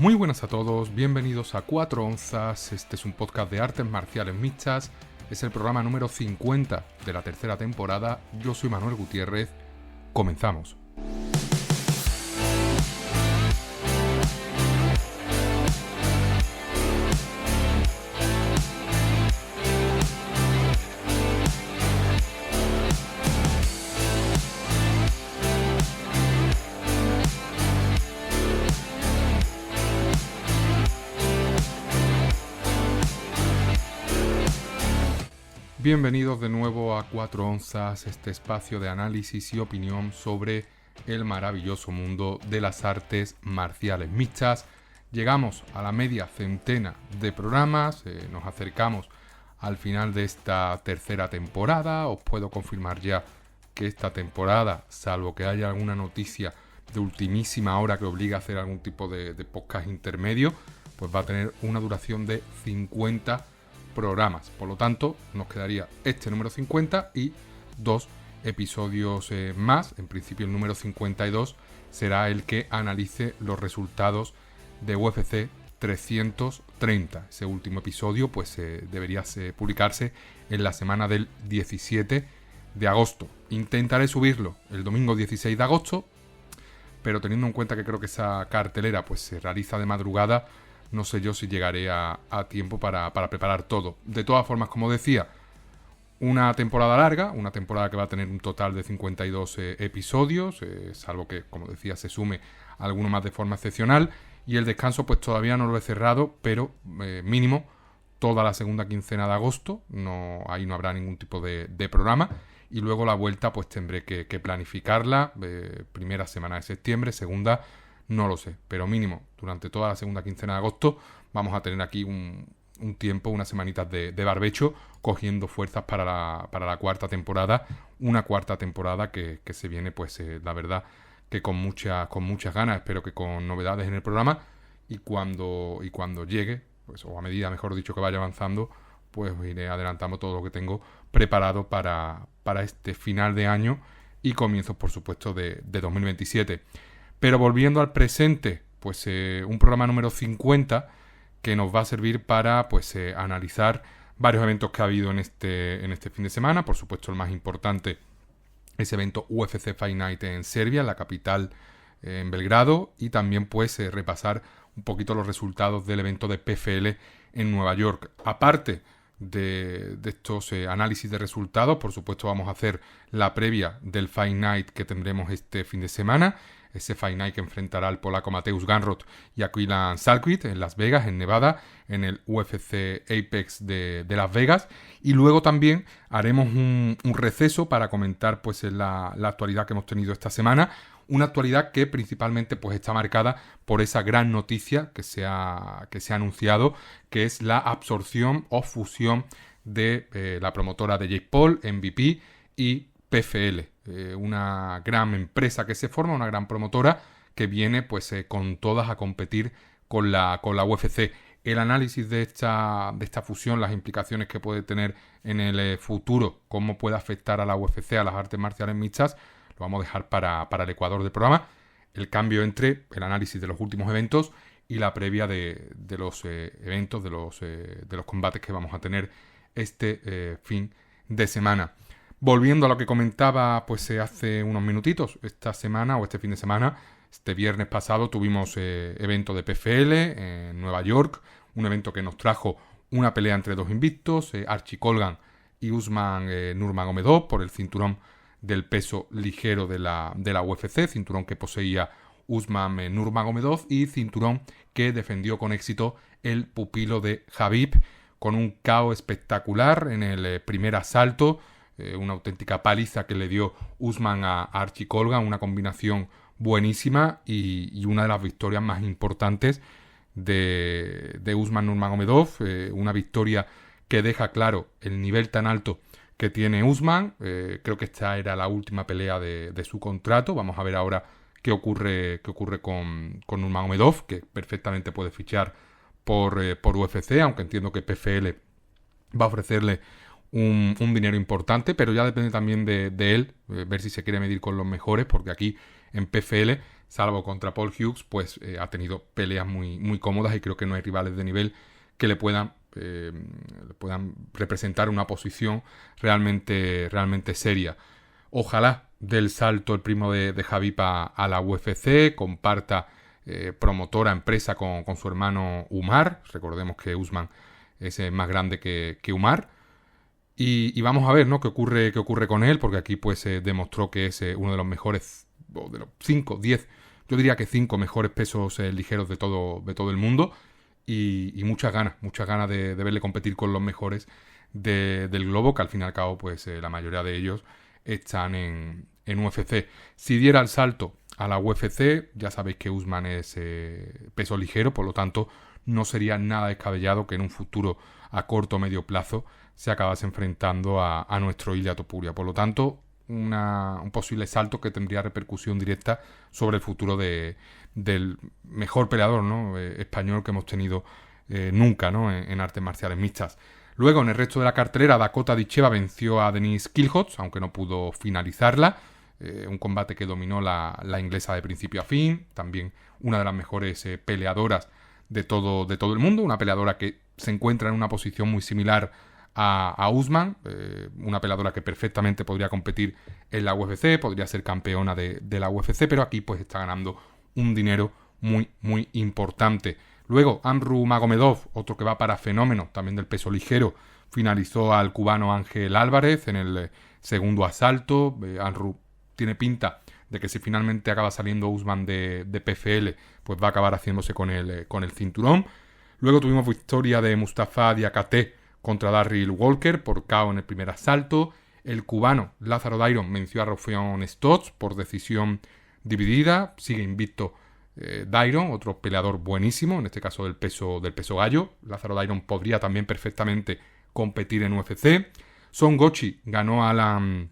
Muy buenas a todos, bienvenidos a 4 onzas, este es un podcast de artes marciales mixtas, es el programa número 50 de la tercera temporada, yo soy Manuel Gutiérrez, comenzamos. Bienvenidos de nuevo a 4 onzas, este espacio de análisis y opinión sobre el maravilloso mundo de las artes marciales mixtas. Llegamos a la media centena de programas, nos acercamos al final de esta tercera temporada. Os puedo confirmar ya que esta temporada, salvo que haya alguna noticia de ultimísima hora que obligue a hacer algún tipo de podcast intermedio, pues va a tener una duración de 50 programas. Por lo tanto, nos quedaría este número 50 y 2 episodios más. En principio, el número 52 será el que analice los resultados de UFC 330. Ese último episodio pues debería publicarse en la semana del 17 de agosto. Intentaré subirlo el domingo 16 de agosto, pero teniendo en cuenta que creo que esa cartelera pues se realiza de madrugada, no sé yo si llegaré a tiempo para preparar todo. De todas formas, como decía, una temporada larga, una temporada que va a tener un total de 52 episodios, salvo que, como decía, se sume alguno más de forma excepcional. Y el descanso pues todavía no lo he cerrado, pero mínimo toda la segunda quincena de agosto. Ahí no habrá ningún tipo de programa. Y luego la vuelta pues tendré que planificarla. Primera semana de septiembre, segunda no lo sé, pero mínimo durante toda la segunda quincena de agosto vamos a tener aquí un tiempo, unas semanitas de barbecho, cogiendo fuerzas para la cuarta temporada. Una cuarta temporada que se viene, pues la verdad, que con muchas ganas. Espero que con novedades en el programa. Y cuando llegue, pues, o a medida, mejor dicho, que vaya avanzando, pues iré adelantando todo lo que tengo preparado para este final de año y comienzos, por supuesto, de 2027. Pero volviendo al presente, pues un programa número 50 que nos va a servir para pues analizar varios eventos que ha habido en este fin de semana. Por supuesto, el más importante es el evento UFC Fight Night en Serbia, en la capital, en Belgrado, y también pues repasar un poquito los resultados del evento de PFL en Nueva York. Aparte de estos análisis de resultados, por supuesto vamos a hacer la previa del Fight Night que tendremos este fin de semana. Ese Fight Night que enfrentará al polaco Mateusz Gamrot y a Quillan Salkowicz en Las Vegas, en Nevada, en el UFC Apex de Las Vegas. Y luego también haremos un receso para comentar pues la actualidad que hemos tenido esta semana. Una actualidad que principalmente pues está marcada por esa gran noticia que se ha anunciado, que es la absorción o fusión de la promotora de Jake Paul, MVP, y PFL, una gran empresa que se forma, una gran promotora que viene pues con todas a competir con la UFC. El análisis de esta fusión, las implicaciones que puede tener en el futuro, cómo puede afectar a la UFC, a las artes marciales mixtas, lo vamos a dejar para el Ecuador del programa. El cambio entre el análisis de los últimos eventos y la previa de los eventos, de los combates que vamos a tener este fin de semana. Volviendo a lo que comentaba pues hace unos minutitos, esta semana o este fin de semana, este viernes pasado tuvimos evento de PFL en Nueva York, un evento que nos trajo una pelea entre dos invictos, Archie Colgan y Usman Nurmagomedov por el cinturón del peso ligero de la UFC, cinturón que poseía Usman Nurmagomedov y cinturón que defendió con éxito el pupilo de Khabib con un KO espectacular en el primer asalto. Una auténtica paliza que le dio Usman a Archie Colgan, una combinación buenísima y una de las victorias más importantes de Usman Nurmagomedov, una victoria que deja claro el nivel tan alto que tiene Usman. Creo que esta era la última pelea de su contrato. Vamos a ver ahora qué ocurre con Nurmagomedov, que perfectamente puede fichar por UFC, aunque entiendo que PFL va a ofrecerle un dinero importante, pero ya depende también de él, ver si se quiere medir con los mejores, porque aquí en PFL salvo contra Paul Hughes, pues ha tenido peleas muy, muy cómodas y creo que no hay rivales de nivel que le puedan representar una posición realmente seria. Ojalá del salto el primo de Khabib a la UFC, comparta promotora, empresa con su hermano Umar. Recordemos que Usman es más grande que Umar. Y vamos a ver, ¿no?, qué ocurre con él, porque aquí pues demostró que es uno de los mejores, o de los 5, 10, yo diría que 5 mejores pesos ligeros de todo el mundo. Y muchas ganas de verle competir con los mejores del globo, que al fin y al cabo pues la mayoría de ellos están en UFC. Si diera el salto a la UFC, ya sabéis que Usman es peso ligero, por lo tanto no sería nada descabellado que en un futuro a corto o medio plazo se acabase enfrentando a nuestro Ilia Topuria. Por lo tanto, un posible salto que tendría repercusión directa sobre el futuro del mejor peleador, ¿no?, español que hemos tenido nunca, ¿no?, en artes marciales mixtas. Luego, en el resto de la cartelera, Dakota Ditcheva venció a Denise Kielholtz, aunque no pudo finalizarla. Un combate que dominó la inglesa de principio a fin. También una de las mejores peleadoras de todo el mundo. Una peleadora que se encuentra en una posición muy similar a Usman, una peleadora que perfectamente podría competir en la UFC, podría ser campeona de la UFC, pero aquí pues está ganando un dinero muy, muy importante. Luego, Amru Magomedov, otro que va para fenómeno, también del peso ligero, finalizó al cubano Ángel Álvarez en el segundo asalto. Amru tiene pinta de que si finalmente acaba saliendo Usman de PFL, pues va a acabar haciéndose con el cinturón. Luego tuvimos victoria de Mustafa Diakate contra Darryl Walker por KO en el primer asalto. El cubano Lázaro Dairon venció a Raufeon Stotts por decisión dividida. Sigue invicto Dairon, otro peleador buenísimo, en este caso del peso gallo. Lázaro Dairon podría también perfectamente competir en UFC. Son Gochi ganó a Alan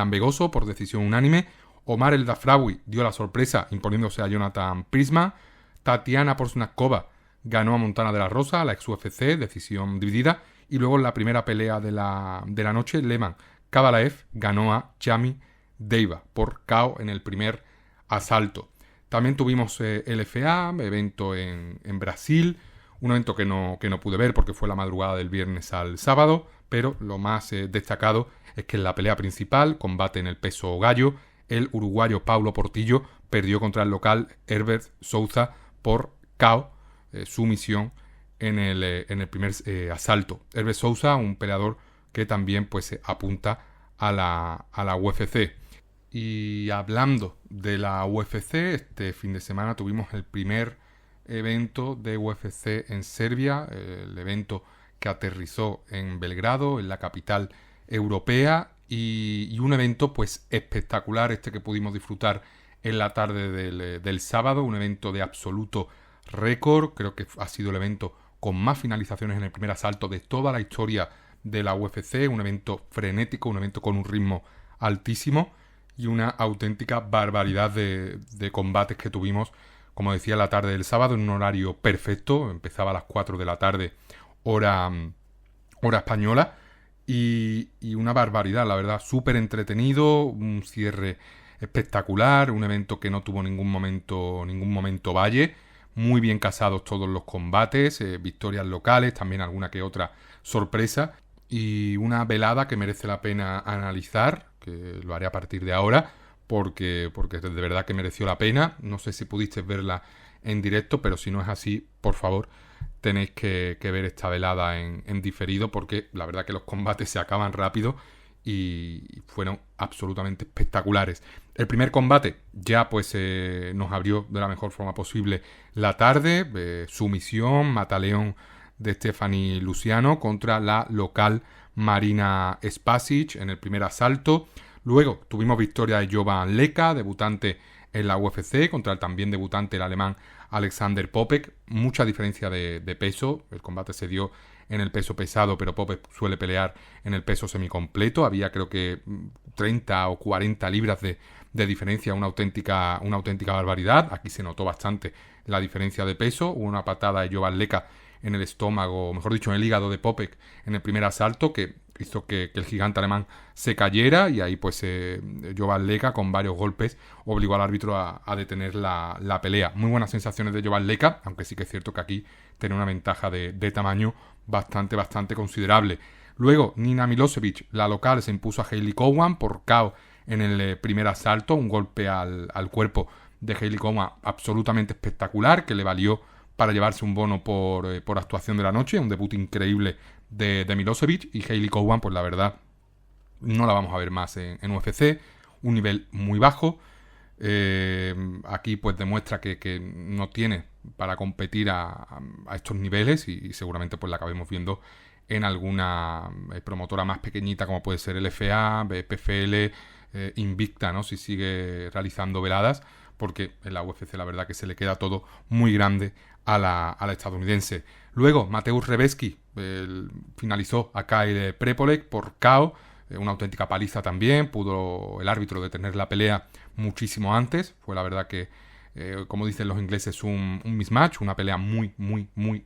Vegoso por decisión unánime. Omar El Dafraoui dio la sorpresa imponiéndose a Jonathan Prisma. Tatiana Porsnaskova ganó a Montana de la Rosa, a la ex UFC, decisión dividida. Y luego en la primera pelea de la noche, Leman Kabalaev ganó a Chami Deiva por KO en el primer asalto. También tuvimos LFA, evento en Brasil, un evento que no pude ver porque fue la madrugada del viernes al sábado, pero lo más destacado es que en la pelea principal, combate en el peso gallo, el uruguayo Paulo Portillo perdió contra el local Herbert Souza por KO, sumisión en el primer asalto. Herbert Souza, un peleador que también pues apunta a la UFC. Y hablando de la UFC, este fin de semana tuvimos el primer evento de UFC en Serbia, el evento que aterrizó en Belgrado, en la capital europea, y un evento pues espectacular, este que pudimos disfrutar en la tarde del sábado, un evento de absoluto récord. Creo que ha sido el evento con más finalizaciones en el primer asalto de toda la historia de la UFC, un evento frenético, un evento con un ritmo altísimo y una auténtica barbaridad de combates que tuvimos, como decía, la tarde del sábado, en un horario perfecto. Empezaba a las 4 de la tarde, hora española, y una barbaridad, la verdad, súper entretenido, un cierre espectacular, un evento que no tuvo ningún momento valle, muy bien casados todos los combates, victorias locales, también alguna que otra sorpresa, y una velada que merece la pena analizar, que lo haré a partir de ahora, porque de verdad que mereció la pena. No sé si pudiste verla en directo, pero si no es así, por favor, tenéis que ver esta velada en diferido, porque la verdad que los combates se acaban rápido y fueron absolutamente espectaculares. El primer combate ya pues nos abrió de la mejor forma posible la tarde, sumisión, mataleón de Stephanie Luciano contra la local Marina Spasic en el primer asalto. Luego tuvimos victoria de Jovan Leka, debutante en la UFC, contra el también debutante, el alemán Alexander Popek. Mucha diferencia de peso. El combate se dio en el peso pesado, pero Popek suele pelear en el peso semicompleto. Había creo que 30 o 40 libras de diferencia, una auténtica barbaridad. Aquí se notó bastante la diferencia de peso. Hubo una patada de Jovan Leka en el estómago, o mejor dicho, en el hígado de Popek en el primer asalto, que hizo que el gigante alemán se cayera, y ahí pues Jovan Leka con varios golpes obligó al árbitro a detener la pelea. Muy buenas sensaciones de Jovan Leka, aunque sí que es cierto que aquí tiene una ventaja de tamaño bastante considerable. Luego, Nina Milosevic, la local, se impuso a Hailey Cowan por KO en el primer asalto, un golpe al cuerpo de Hailey Cowan absolutamente espectacular, que le valió para llevarse un bono por actuación de la noche, un debut increíble de Milosevic. Y Hailey Cowan, pues la verdad, no la vamos a ver más en UFC, un nivel muy bajo. Aquí pues demuestra que no tiene para competir a estos niveles, y seguramente pues la acabemos viendo en alguna promotora más pequeñita como puede ser LFA, PFL, Invicta, ¿no? Si sigue realizando veladas, porque en la UFC la verdad que se le queda todo muy grande a la estadounidense. Luego, Mateusz Rebecki finalizó a Kyle Prepolek por KO, una auténtica paliza también. Pudo el árbitro detener la pelea muchísimo antes. Fue la verdad que, como dicen los ingleses, un mismatch, una pelea muy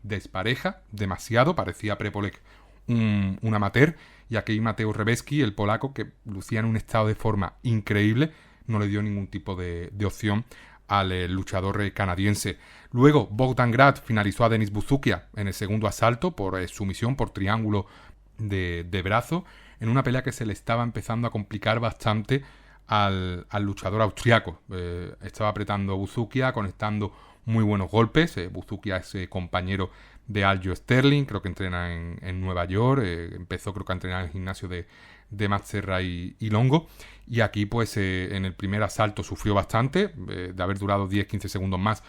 despareja, demasiado. Parecía Prepolek un amateur, y aquí Mateusz Rebecki, el polaco, que lucía en un estado de forma increíble, no le dio ningún tipo de opción al luchador canadiense. Luego, Bogdan Grad finalizó a Denis Buzukia en el segundo asalto por sumisión, por triángulo de brazo, en una pelea que se le estaba empezando a complicar bastante al luchador austriaco. Estaba apretando Buzukia, conectando muy buenos golpes. Buzukia es compañero de Aljo Sterling, creo que entrena en Nueva York. Empezó creo que a entrenar en el gimnasio de Matt Serra y Longo. Y aquí pues en el primer asalto sufrió bastante. De haber durado 10-15 segundos más,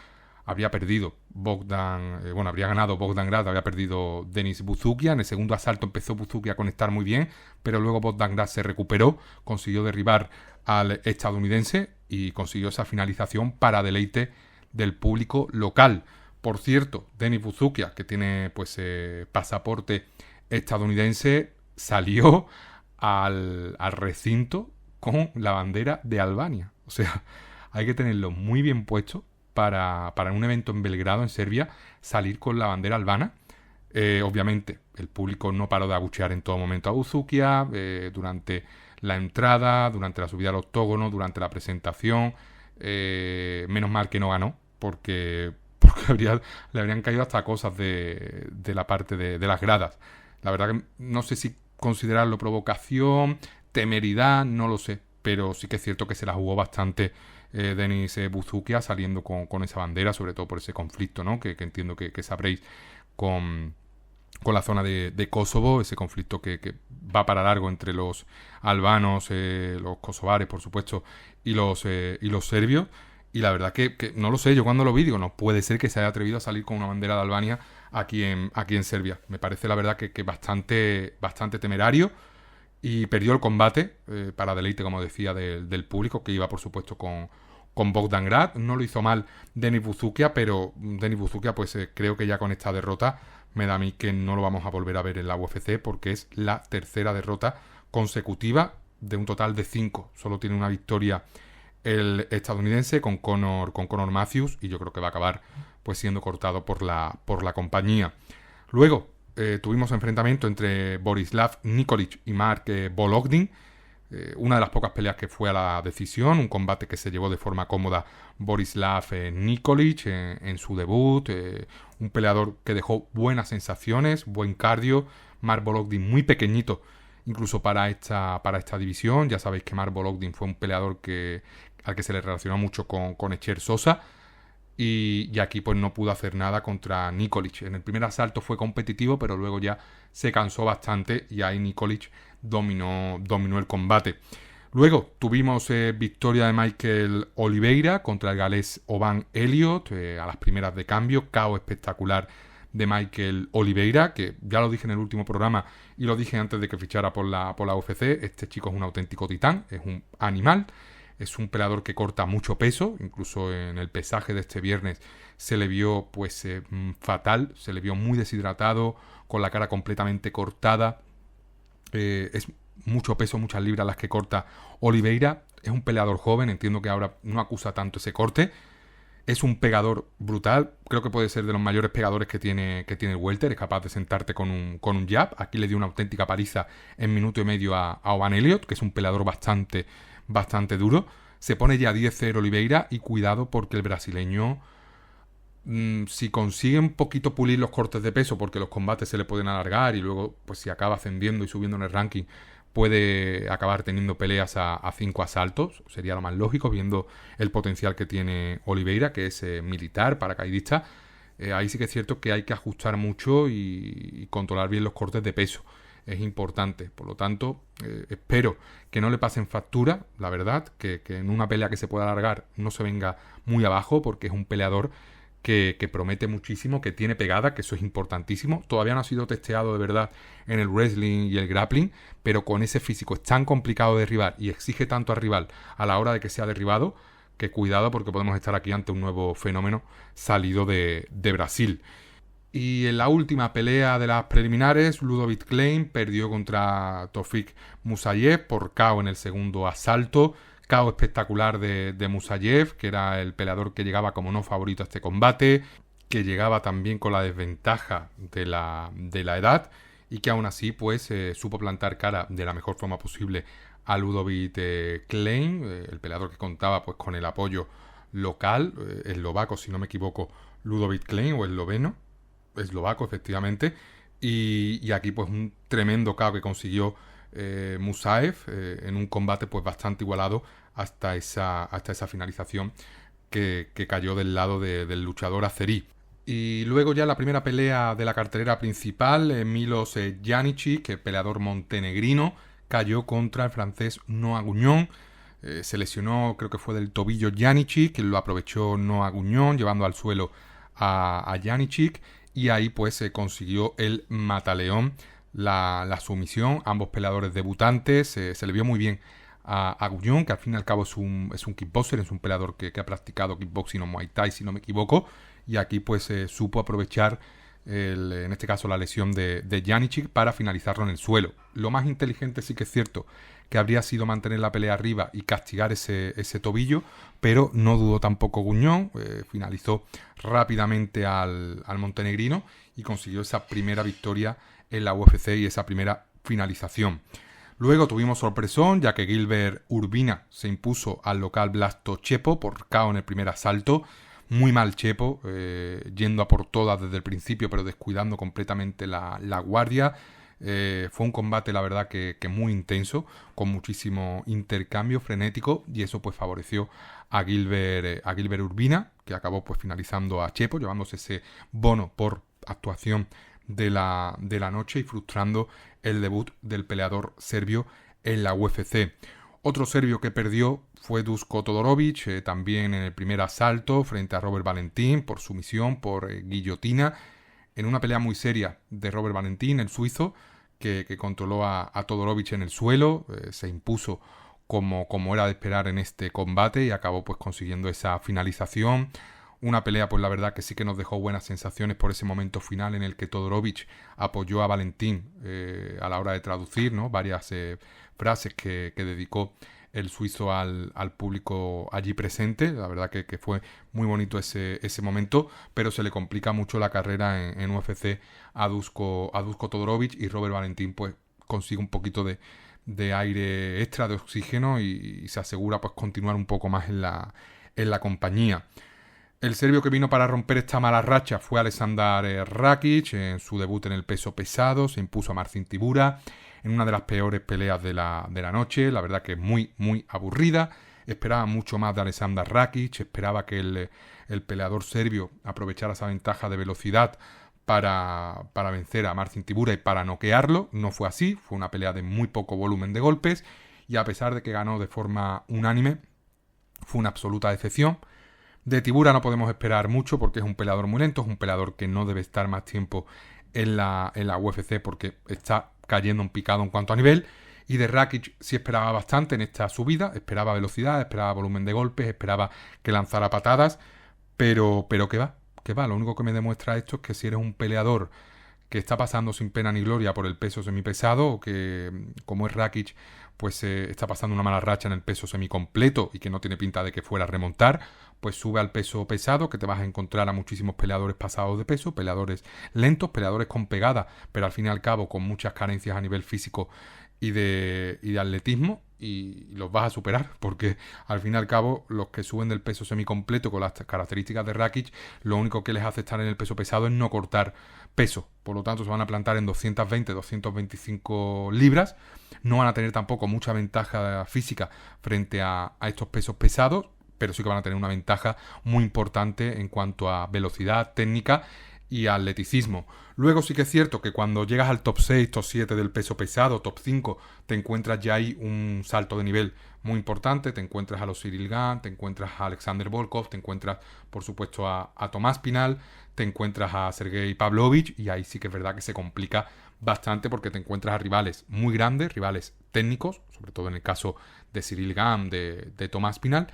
habría perdido habría ganado Bogdan Grad, había perdido Denis Buzukia. En el segundo asalto empezó Buzukia a conectar muy bien, pero luego Bogdan Grad se recuperó, consiguió derribar al estadounidense y consiguió esa finalización para deleite del público local. Por cierto, Denis Buzukia, que tiene pues pasaporte estadounidense, salió al recinto con la bandera de Albania. O sea, hay que tenerlo muy bien puesto para un evento en Belgrado, en Serbia, salir con la bandera albana. Obviamente, el público no paró de abuchear en todo momento a Buzukia, durante la entrada, durante la subida al octógono, durante la presentación. Menos mal que no ganó, porque le habrían caído hasta cosas de la parte de las gradas. La verdad que no sé si considerarlo provocación, temeridad, no lo sé, pero sí que es cierto que se la jugó bastante Denis Buzukia saliendo con esa bandera, sobre todo por ese conflicto, ¿no? que entiendo que sabréis con la zona de Kosovo, ese conflicto que va para largo entre los albanos, los kosovares, por supuesto, y los serbios. Y la verdad que no lo sé, yo cuando lo vi digo, no puede ser que se haya atrevido a salir con una bandera de Albania aquí en Serbia. Me parece la verdad que bastante temerario, y perdió el combate para deleite, como decía, del público, que iba por supuesto con Bogdan Grad. No lo hizo mal Denis Buzukia, pero Denis Buzukia pues creo que ya con esta derrota me da a mí que no lo vamos a volver a ver en la UFC, porque es la tercera derrota consecutiva de un total de 5. Solo tiene una victoria el estadounidense con Conor Matthews, y yo creo que va a acabar pues siendo cortado por la compañía. Luego tuvimos enfrentamiento entre Borislav Nikolic y Mark Vologdin, una de las pocas peleas que fue a la decisión, un combate que se llevó de forma cómoda Borislav Nikolic en su debut, un peleador que dejó buenas sensaciones, buen cardio. Mark Vologdin muy pequeñito incluso para esta división. Ya sabéis que Mark Vologdin fue un peleador al que se le relacionó mucho con Echer Sosa, y aquí pues no pudo hacer nada contra Nikolic. En el primer asalto fue competitivo, pero luego ya se cansó bastante y ahí Nikolic dominó el combate. Luego tuvimos victoria de Michael Oliveira contra el galés Oban Elliott a las primeras de cambio. KO espectacular de Michael Oliveira, que ya lo dije en el último programa y lo dije antes de que fichara por la UFC. Este chico es un auténtico titán, es un animal. Es un peleador que corta mucho peso, incluso en el pesaje de este viernes se le vio pues fatal, se le vio muy deshidratado, con la cara completamente cortada. Es mucho peso, muchas libras las que corta Oliveira. Es un peleador joven, entiendo que ahora no acusa tanto ese corte. Es un pegador brutal, creo que puede ser de los mayores pegadores que tiene el welter, es capaz de sentarte con un jab. Aquí le dio una auténtica paliza en minuto y medio a Oban Elliott, que es un peleador bastante duro. Se pone ya 10-0 Oliveira y cuidado porque el brasileño, si consigue un poquito pulir los cortes de peso, porque los combates se le pueden alargar y luego pues si acaba ascendiendo y subiendo en el ranking puede acabar teniendo peleas a 5 asaltos, sería lo más lógico viendo el potencial que tiene Oliveira, que es militar, paracaidista. Ahí sí que es cierto que hay que ajustar mucho y controlar bien los cortes de peso, es importante. Por lo tanto, espero que no le pasen factura, la verdad, que en una pelea que se pueda alargar no se venga muy abajo, porque es un peleador que promete muchísimo, que tiene pegada, que eso es importantísimo. Todavía no ha sido testeado de verdad en el wrestling y el grappling, pero con ese físico es tan complicado de derribar y exige tanto al rival a la hora de que sea derribado, que cuidado porque podemos estar aquí ante un nuevo fenómeno salido de Brasil. Y en la última pelea de las preliminares, Ludovic Klein perdió contra Tofik Musayev por KO en el segundo asalto. KO espectacular de Musayev, que era el peleador que llegaba como no favorito a este combate, que llegaba también con la desventaja de la edad y que aún así pues supo plantar cara de la mejor forma posible a Ludovic Klein, el peleador que contaba pues con el apoyo local, eslovaco si no me equivoco, Ludovic Klein, o esloveno, eslovaco efectivamente, y aquí pues un tremendo KO que consiguió Musayev en un combate pues bastante igualado hasta esa finalización que cayó del lado del luchador azerí. Y luego ya la primera pelea de la cartelera principal, Milos Janicic, que peleador montenegrino, cayó contra el francés Noah Gugnon. Se lesionó, creo que fue del tobillo Janicic, que lo aprovechó Noah Gugnon llevando al suelo a Janicic, y ahí pues se consiguió el mataleón, la sumisión. Ambos peleadores debutantes, se le vio muy bien a Gugnon, que al fin y al cabo es un kickboxer, es un peleador que ha practicado kickboxing o Muay Thai si no me equivoco, y aquí pues supo aprovechar en este caso la lesión de Janicic para finalizarlo en el suelo. Lo más inteligente sí que es cierto que habría sido mantener la pelea arriba y castigar ese tobillo, pero no dudó tampoco Gugnon, finalizó rápidamente al montenegrino y consiguió esa primera victoria en la UFC y esa primera finalización. Luego tuvimos sorpresón, ya que Gilbert Urbina se impuso al local Vlasto Chepo por KO en el primer asalto. Muy mal Chepo, yendo a por todas desde el principio, pero descuidando completamente la guardia. Fue un combate, la verdad, que muy intenso, con muchísimo intercambio frenético, y eso pues favoreció a Gilbert Urbina, que acabó pues finalizando a Chepo, llevándose ese bono por actuación de la noche y frustrando el debut del peleador serbio en la UFC. Otro serbio que perdió fue Duško Todorovic, también en el primer asalto frente a Robert Valentín por sumisión, por guillotina, en una pelea muy seria de Robert Valentín, el suizo, que controló a Todorovic en el suelo, se impuso como era de esperar en este combate y acabó pues consiguiendo esa finalización. Una pelea, pues la verdad que sí que nos dejó buenas sensaciones por ese momento final en el que Todorovic apoyó a Valentín a la hora de traducir, ¿no? Varias frases que dedicó el suizo al público allí presente. La verdad que fue muy bonito ese momento, pero se le complica mucho la carrera en UFC a Duško Todorovic, y Robert Valentín pues consigue un poquito de aire extra, de oxígeno, y se asegura pues continuar un poco más en la compañía. El serbio que vino para romper esta mala racha fue Aleksandar Rakic. En su debut en el peso pesado se impuso a Marcin Tybura en una de las peores peleas de la noche. La verdad que es muy, muy aburrida. Esperaba mucho más de Aleksandar Rakic. Esperaba que el peleador serbio aprovechara esa ventaja de velocidad para vencer a Marcin Tybura y para noquearlo. No fue así. Fue una pelea de muy poco volumen de golpes, y a pesar de que ganó de forma unánime, fue una absoluta decepción. De Tybura no podemos esperar mucho porque es un peleador muy lento, es un peleador que no debe estar más tiempo en la UFC porque está cayendo en picado en cuanto a nivel. Y de Rakic sí esperaba bastante en esta subida, esperaba velocidad, esperaba volumen de golpes, esperaba que lanzara patadas, pero ¿qué va? Lo único que me demuestra esto es que si eres un peleador que está pasando sin pena ni gloria por el peso semipesado, o que, como es Rakic, pues está pasando una mala racha en el peso semicompleto y que no tiene pinta de que fuera a remontar, pues sube al peso pesado, que te vas a encontrar a muchísimos peleadores pasados de peso, peleadores lentos, peleadores con pegada, pero al fin y al cabo con muchas carencias a nivel físico y de atletismo, y los vas a superar, porque al fin y al cabo los que suben del peso semicompleto con las características de Rakic, lo único que les hace estar en el peso pesado es no cortar peso, por lo tanto se van a plantar en 220, 225 libras, no van a tener tampoco mucha ventaja física frente a estos pesos pesados, pero sí que van a tener una ventaja muy importante en cuanto a velocidad, técnica y atleticismo. Luego sí que es cierto que cuando llegas al top 6, top 7 del peso pesado, top 5, te encuentras ya ahí un salto de nivel muy importante, te encuentras a los Cyril Gane, te encuentras a Alexander Volkov, te encuentras por supuesto a Tomás Pinal, te encuentras a Sergei Pavlovich, y ahí sí que es verdad que se complica bastante porque te encuentras a rivales muy grandes, rivales técnicos, sobre todo en el caso de Cyril Gane, de Tomás Pinal,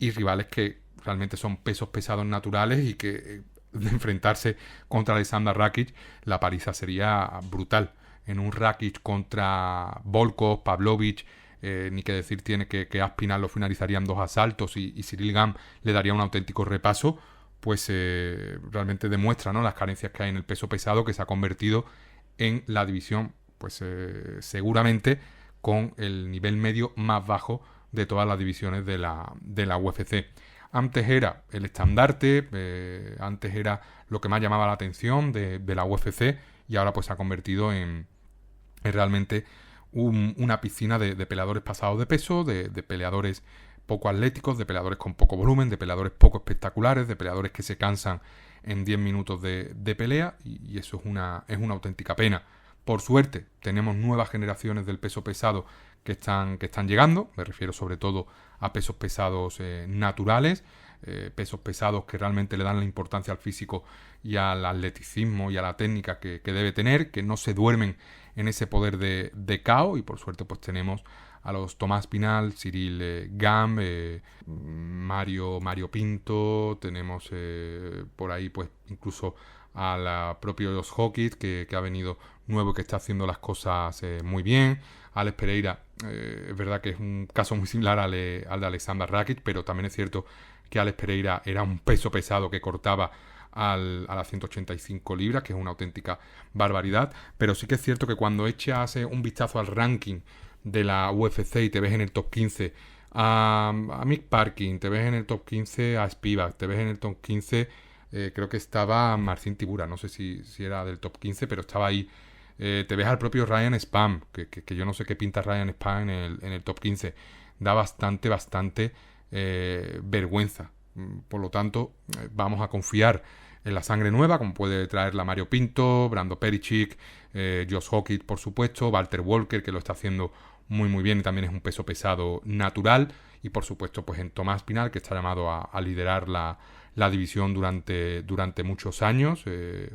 y rivales que realmente son pesos pesados naturales y que de enfrentarse contra Alexander Rakic, la paliza sería brutal. En un Rakic contra Volkov, Pavlovich, ni que decir tiene que Aspinall lo finalizarían 2 asaltos y Cyril Gane le daría un auténtico repaso, pues realmente demuestra, ¿no?, las carencias que hay en el peso pesado, que se ha convertido en la división, pues seguramente con el nivel medio más bajo de todas las divisiones de la UFC. Antes era el estandarte, antes era lo que más llamaba la atención de la UFC, y ahora pues se ha convertido en realmente una piscina de peleadores pasados de peso, de peleadores poco atléticos, de peleadores con poco volumen, de peleadores poco espectaculares, de peleadores que se cansan en 10 minutos de pelea, y eso es una auténtica pena. Por suerte tenemos nuevas generaciones del peso pesado que están llegando, me refiero sobre todo a pesos pesados naturales, pesos pesados que realmente le dan la importancia al físico y al atleticismo y a la técnica que debe tener, que no se duermen en ese poder de KO, y por suerte pues tenemos a los Tomás Pinal, Cyril Gane, Mario Pinto, tenemos por ahí pues incluso a la propio Josh Hawkins, que ha venido nuevo, que está haciendo las cosas muy bien. Alex Pereira, es verdad que es un caso muy similar al de Alexander Rakic, pero también es cierto que Alex Pereira era un peso pesado que cortaba a las 185 libras, que es una auténtica barbaridad. Pero sí que es cierto que cuando echas un vistazo al ranking de la UFC y te ves en el top 15 a Mick Parkin, te ves en el top 15 a Spivak, te ves en el top 15, creo que estaba Marcin Tibura, no sé si era del top 15, pero estaba ahí. Te ves al propio Ryan Spann, que yo no sé qué pinta Ryan Spann en el top 15. Da bastante vergüenza. Por lo tanto, vamos a confiar en la sangre nueva, como puede traerla Mario Pinto, Brando Pericic, Josh Hawkins, por supuesto, Walter Walker, que lo está haciendo muy bien y también es un peso pesado natural, y por supuesto pues en Tomás Pinal, que está llamado a liderar la división durante muchos años,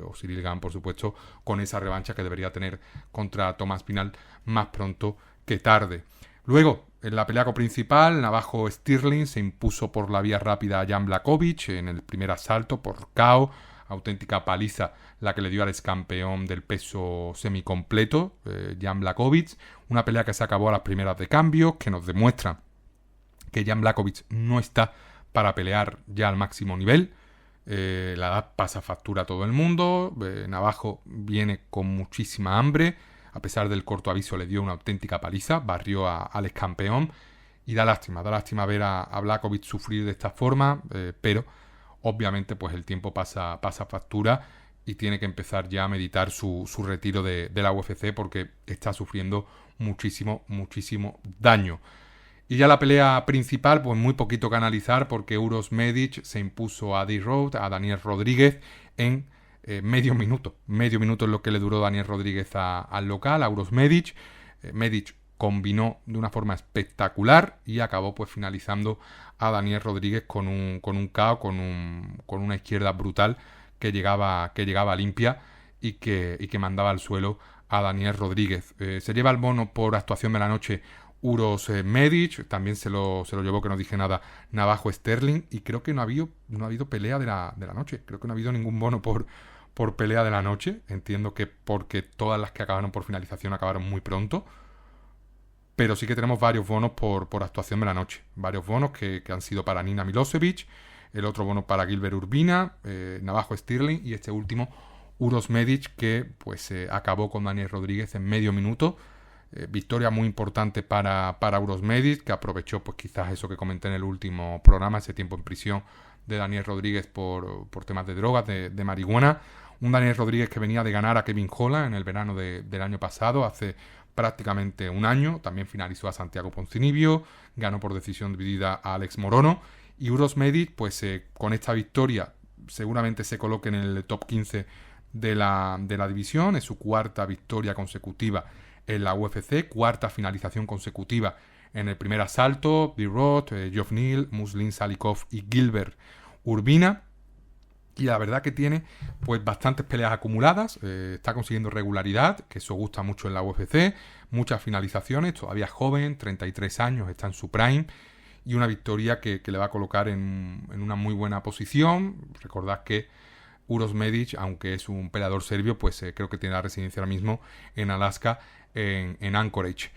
o Cyril Gane, por supuesto, con esa revancha que debería tener contra Tomás Pinal más pronto que tarde. Luego, en la pelea principal, Navajo Sterling se impuso por la vía rápida a Jan Blachowicz en el primer asalto por KO, auténtica paliza la que le dio al ex campeón del peso semicompleto, Jan Blachowicz, una pelea que se acabó a las primeras de cambio, que nos demuestra que Jan Blachowicz no está para pelear ya al máximo nivel. La edad pasa factura a todo el mundo. Navajo viene con muchísima hambre, a pesar del corto aviso le dio una auténtica paliza, barrió al ex campeón, y da lástima ver a Blachowicz sufrir de esta forma, pero obviamente pues el tiempo pasa factura y tiene que empezar ya a meditar su retiro de la UFC, porque está sufriendo muchísimo daño. Y ya la pelea principal, pues muy poquito que analizar, porque Uros Medic se impuso a D-Road, a Daniel Rodríguez, en medio minuto. Medio minuto es lo que le duró Daniel Rodríguez al local, a Uros Medic. Medic combinó de una forma espectacular y acabó pues finalizando a Daniel Rodríguez con un KO, con una izquierda brutal que llegaba limpia y que mandaba al suelo a Daniel Rodríguez. Se lleva el bono por actuación de la noche Uros Medic, también se lo llevó, que no dije nada, Navajo Sterling, y creo que no ha habido pelea de la noche, creo que no ha habido ningún bono por por pelea de la noche. Entiendo que porque todas las que acabaron por finalización acabaron muy pronto. Pero sí que tenemos varios bonos por actuación de la noche. Varios bonos que han sido para Nina Milosevic, el otro bono para Gilbert Urbina, Navajo Stirling y este último Uros Medic, que pues acabó con Daniel Rodríguez en medio minuto. Victoria muy importante para Uros Medic, que aprovechó pues quizás eso que comenté en el último programa, ese tiempo en prisión de Daniel Rodríguez por temas de drogas, de marihuana. Un Daniel Rodríguez que venía de ganar a Kevin Holland en el verano del año pasado, hace prácticamente un año. También finalizó a Santiago Ponzinibbio, ganó por decisión dividida a Alex Morono. Y Uros Medic, pues con esta victoria seguramente se coloque en el top 15 de la división. Es su cuarta victoria consecutiva en la UFC, cuarta finalización consecutiva en el primer asalto. B-Rod, Geoff Neal, Muslin Salikov y Gilbert Urbina. Y la verdad que tiene pues bastantes peleas acumuladas, está consiguiendo regularidad, que eso gusta mucho en la UFC, muchas finalizaciones, todavía joven, 33 años, está en su prime, y una victoria que le va a colocar en una muy buena posición. Recordad que Uros Medic, aunque es un peleador serbio, pues creo que tiene la residencia ahora mismo en Alaska, en Anchorage.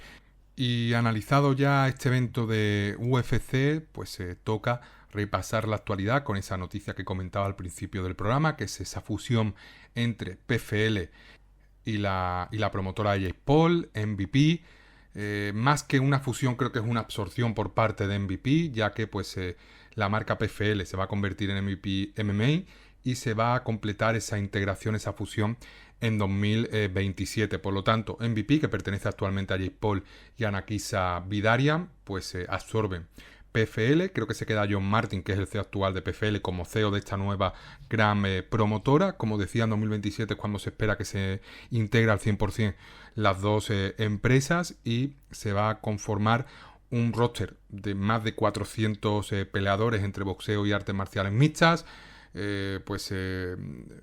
Y analizado ya este evento de UFC, pues toca repasar la actualidad con esa noticia que comentaba al principio del programa, que es esa fusión entre PFL y la promotora Jake Paul, MVP. Más que una fusión, creo que es una absorción por parte de MVP, ya que pues la marca PFL se va a convertir en MVP MMA y se va a completar esa integración, esa fusión en 2027. Por lo tanto, MVP, que pertenece actualmente a Jake Paul y a Nakisa Bidarian, pues absorben PFL. Creo que se queda John Martin, que es el CEO actual de PFL, como CEO de esta nueva gran promotora. Como decía, en 2027 es cuando se espera que se integre al 100% las dos empresas, y se va a conformar un roster de más de 400 peleadores entre boxeo y artes marciales mixtas.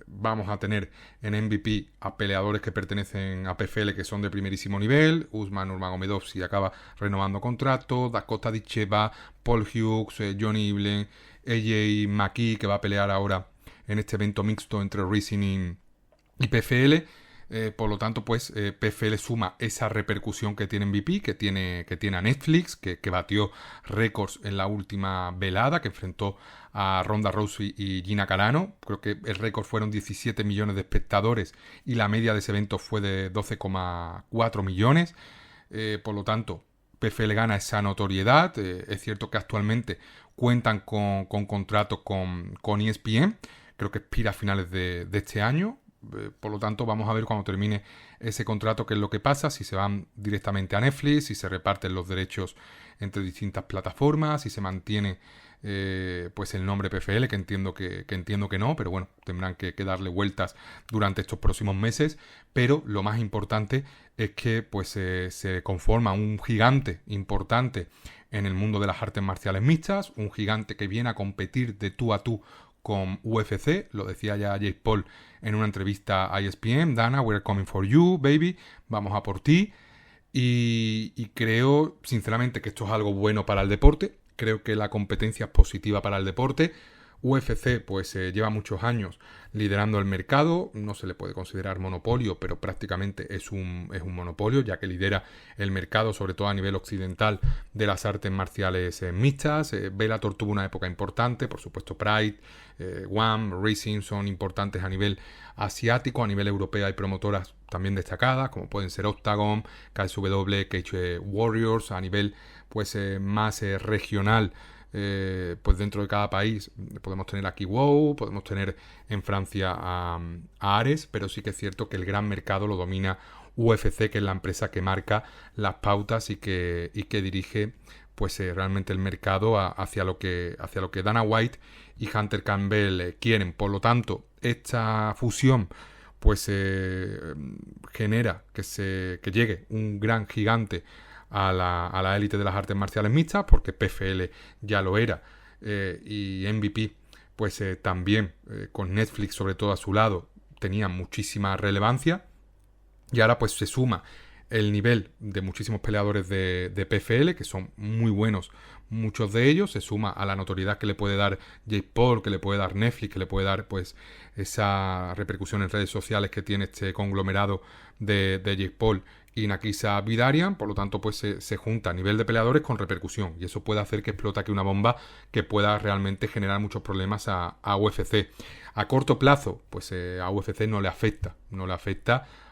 Vamos a tener en MVP a peleadores que pertenecen a PFL, que son de primerísimo nivel. Usman Nurmagomedov, si acaba renovando contrato, Dakota Ditcheva, Paul Hughes, Johnny Iblen, AJ McKee, que va a pelear ahora en este evento mixto entre Rising y PFL. Por lo tanto, pues PFL suma esa repercusión que tiene MVP, que tiene a Netflix, que batió récords en la última velada, que enfrentó a Ronda Rousey y Gina Carano. Creo que el récord fueron 17 millones de espectadores y la media de ese evento fue de 12,4 millones. Por lo tanto, PFL gana esa notoriedad. Es cierto que actualmente cuentan con contratos con ESPN. Creo que expira a finales de este año. Por lo tanto, vamos a ver cuando termine ese contrato qué es lo que pasa, si se van directamente a Netflix, si se reparten los derechos entre distintas plataformas, si se mantiene pues el nombre PFL, que entiendo que no, pero bueno, tendrán que darle vueltas durante estos próximos meses. Pero lo más importante es que pues se conforma un gigante importante en el mundo de las artes marciales mixtas, un gigante que viene a competir de tú a tú con UFC. Lo decía ya Jake Paul en una entrevista a ESPN: Dana, we're coming for you, baby, vamos a por ti. Y creo sinceramente que esto es algo bueno para el deporte. Creo que la competencia es positiva para el deporte. UFC pues lleva muchos años liderando el mercado, no se le puede considerar monopolio, pero prácticamente es un monopolio, ya que lidera el mercado, sobre todo a nivel occidental, de las artes marciales mixtas. Bellator tuvo una época importante, por supuesto Pride, WAM, Rising son importantes a nivel asiático. A nivel europeo hay promotoras también destacadas, como pueden ser Octagon, KSW, Cage Warriors. A nivel pues más regional, pues dentro de cada país podemos tener aquí WOW, podemos tener en Francia a Ares, pero sí que es cierto que el gran mercado lo domina UFC, que es la empresa que marca las pautas y que dirige pues realmente el mercado hacia lo que Dana White y Hunter Campbell quieren. Por lo tanto, esta fusión pues genera que llegue un gran gigante a la élite de las artes marciales mixtas, porque PFL ya lo era, y MVP pues también, con Netflix sobre todo a su lado, tenía muchísima relevancia. Y ahora pues se suma el nivel de muchísimos peleadores de PFL, que son muy buenos muchos de ellos, se suma a la notoriedad que le puede dar Jake Paul, que le puede dar Netflix, que le puede dar pues esa repercusión en redes sociales que tiene este conglomerado de Jake Paul y Nakisa Bidarian. Por lo tanto pues se junta a nivel de peleadores con repercusión, y eso puede hacer que explote aquí una bomba que pueda realmente generar muchos problemas a UFC. A corto plazo pues a UFC no le afecta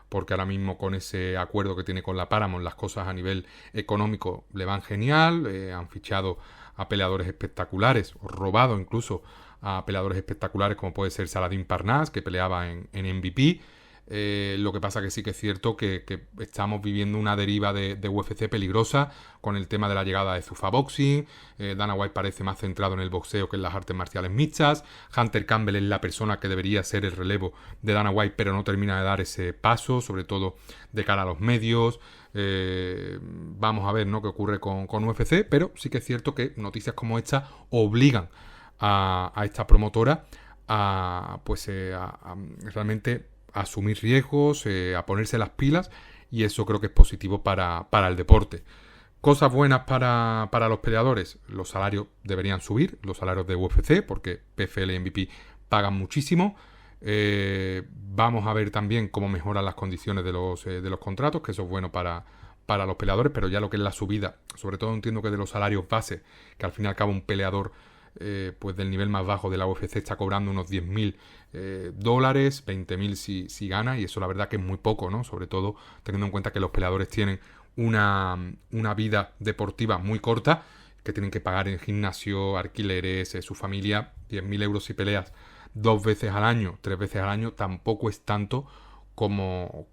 porque ahora mismo con ese acuerdo que tiene con la Paramount las cosas a nivel económico le van genial. Han fichado a peleadores espectaculares, o robado incluso a peleadores espectaculares como puede ser Saladin Parnasse, que peleaba en MVP. Lo que pasa que sí que es cierto que estamos viviendo una deriva de UFC peligrosa con el tema de la llegada de Zuffa Boxing. Dana White parece más centrado en el boxeo que en las artes marciales mixtas. Hunter Campbell es la persona que debería ser el relevo de Dana White, pero no termina de dar ese paso, sobre todo de cara a los medios. Vamos a ver, ¿no?, qué ocurre con UFC, pero sí que es cierto que noticias como esta obligan a esta promotora a realmente asumir riesgos, a ponerse las pilas, y eso creo que es positivo para el deporte. Cosas buenas para los peleadores: los salarios deberían subir, los salarios de UFC, porque PFL y MVP pagan muchísimo. Vamos a ver también cómo mejoran las condiciones de los contratos, que eso es bueno para los peleadores, pero ya lo que es la subida, sobre todo entiendo que de los salarios base, que al fin y al cabo un peleador pues del nivel más bajo de la UFC está cobrando unos $10.000, $20.000 si gana, y eso la verdad que es muy poco, ¿no? Sobre todo teniendo en cuenta que los peleadores tienen una vida deportiva muy corta, que tienen que pagar en gimnasio, alquileres, su familia. 10.000 euros si peleas 2 veces al año, 3 veces al año, tampoco es tanto como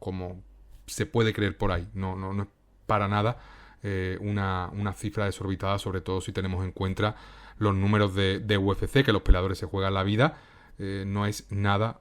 se puede creer por ahí. No es para nada una cifra desorbitada, sobre todo si tenemos en cuenta los números de UFC, que los peleadores se juegan la vida. No es nada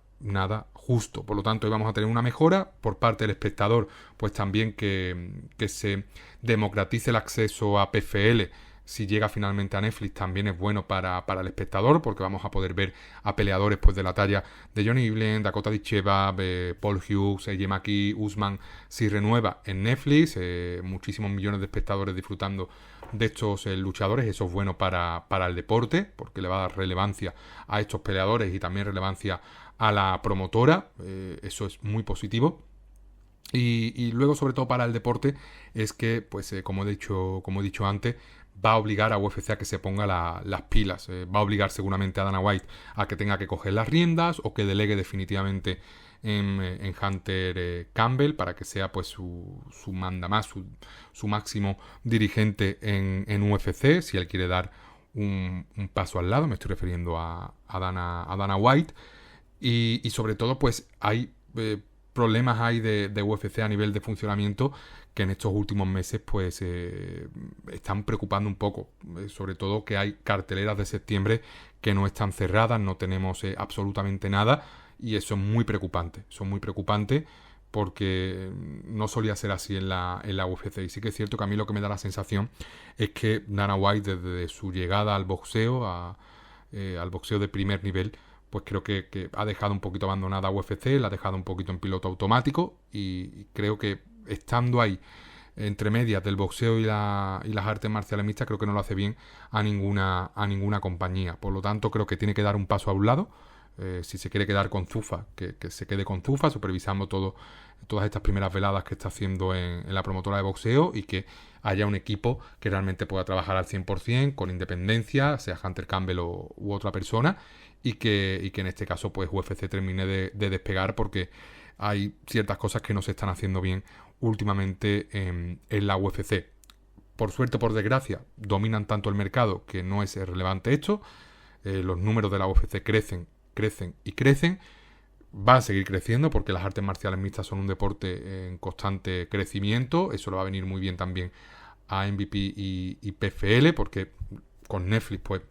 justo. Por lo tanto, hoy vamos a tener una mejora por parte del espectador, pues también que se democratice el acceso a PFL. Si llega finalmente a Netflix, también es bueno para el espectador, porque vamos a poder ver a peleadores pues de la talla de Johnny Eblen, Dakota Ditcheva, Paul Hughes, AJ McKee, Usman, si renueva en Netflix. Muchísimos millones de espectadores disfrutando de estos luchadores. Eso es bueno para el deporte, porque le va a dar relevancia a estos peleadores y también relevancia a la promotora. Eso es muy positivo. Y luego, sobre todo para el deporte, es que, pues como he dicho antes, va a obligar a UFC a que se ponga las pilas. Va a obligar seguramente a Dana White a que tenga que coger las riendas, o que delegue definitivamente en Hunter Campbell, para que sea pues su mandamás, su máximo dirigente en UFC, si él quiere dar un paso al lado. Me estoy refiriendo a Dana White. Y sobre todo pues hay problemas de UFC a nivel de funcionamiento que en estos últimos meses pues están preocupando un poco. Sobre todo que hay carteleras de septiembre que no están cerradas, no tenemos absolutamente nada, y eso es muy preocupante. Porque no solía ser así en la UFC. Y sí que es cierto que a mí lo que me da la sensación es que Dana White, desde su llegada al boxeo, al boxeo de primer nivel, pues creo que ha dejado un poquito abandonada a UFC, la ha dejado un poquito en piloto automático, y creo que estando ahí entre medias del boxeo y las artes marciales mixtas, creo que no lo hace bien a ninguna compañía. Por lo tanto, creo que tiene que dar un paso a un lado. Si se quiere quedar con Zuffa, que se quede con Zuffa, supervisando todas estas primeras veladas que está haciendo en la promotora de boxeo, y que haya un equipo que realmente pueda trabajar al 100%, con independencia, sea Hunter Campbell u otra persona, y que en este caso pues UFC termine de despegar, porque hay ciertas cosas que no se están haciendo bien últimamente en la UFC. Por suerte o por desgracia, dominan tanto el mercado que no es relevante esto. Los números de la UFC crecen y crecen. Va a seguir creciendo, porque las artes marciales mixtas son un deporte en constante crecimiento. Eso le va a venir muy bien también a MVP y PFL, porque con Netflix pues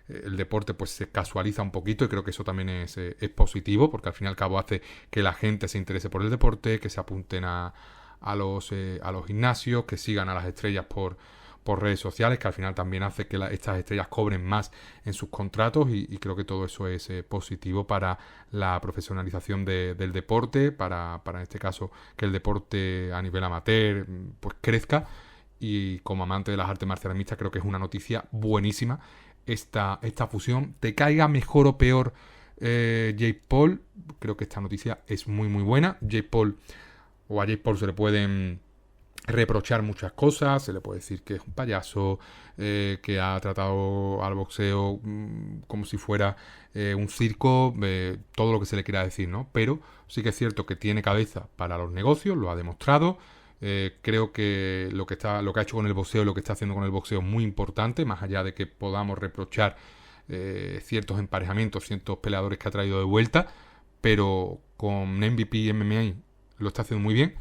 el deporte pues se casualiza un poquito, y creo que eso también es positivo, porque al fin y al cabo hace que la gente se interese por el deporte, que se apunten a los gimnasios, que sigan a las estrellas por por redes sociales, que al final también hace que estas estrellas cobren más en sus contratos y creo que todo eso es positivo para la profesionalización del deporte, para en este caso que el deporte a nivel amateur pues crezca. Y como amante de las artes marciales mixtas creo que es una noticia buenísima esta fusión. Te caiga mejor o peor Jake Paul, creo que esta noticia es muy muy buena. A Jake Paul se le pueden reprochar muchas cosas, se le puede decir que es un payaso, que ha tratado al boxeo como si fuera un circo, todo lo que se le quiera decir, ¿no? Pero sí que es cierto que tiene cabeza para los negocios, lo ha demostrado. Creo que lo que ha hecho con el boxeo, lo que está haciendo con el boxeo es muy importante, más allá de que podamos reprochar ciertos emparejamientos, ciertos peleadores que ha traído de vuelta, pero con MVP MMA lo está haciendo muy bien.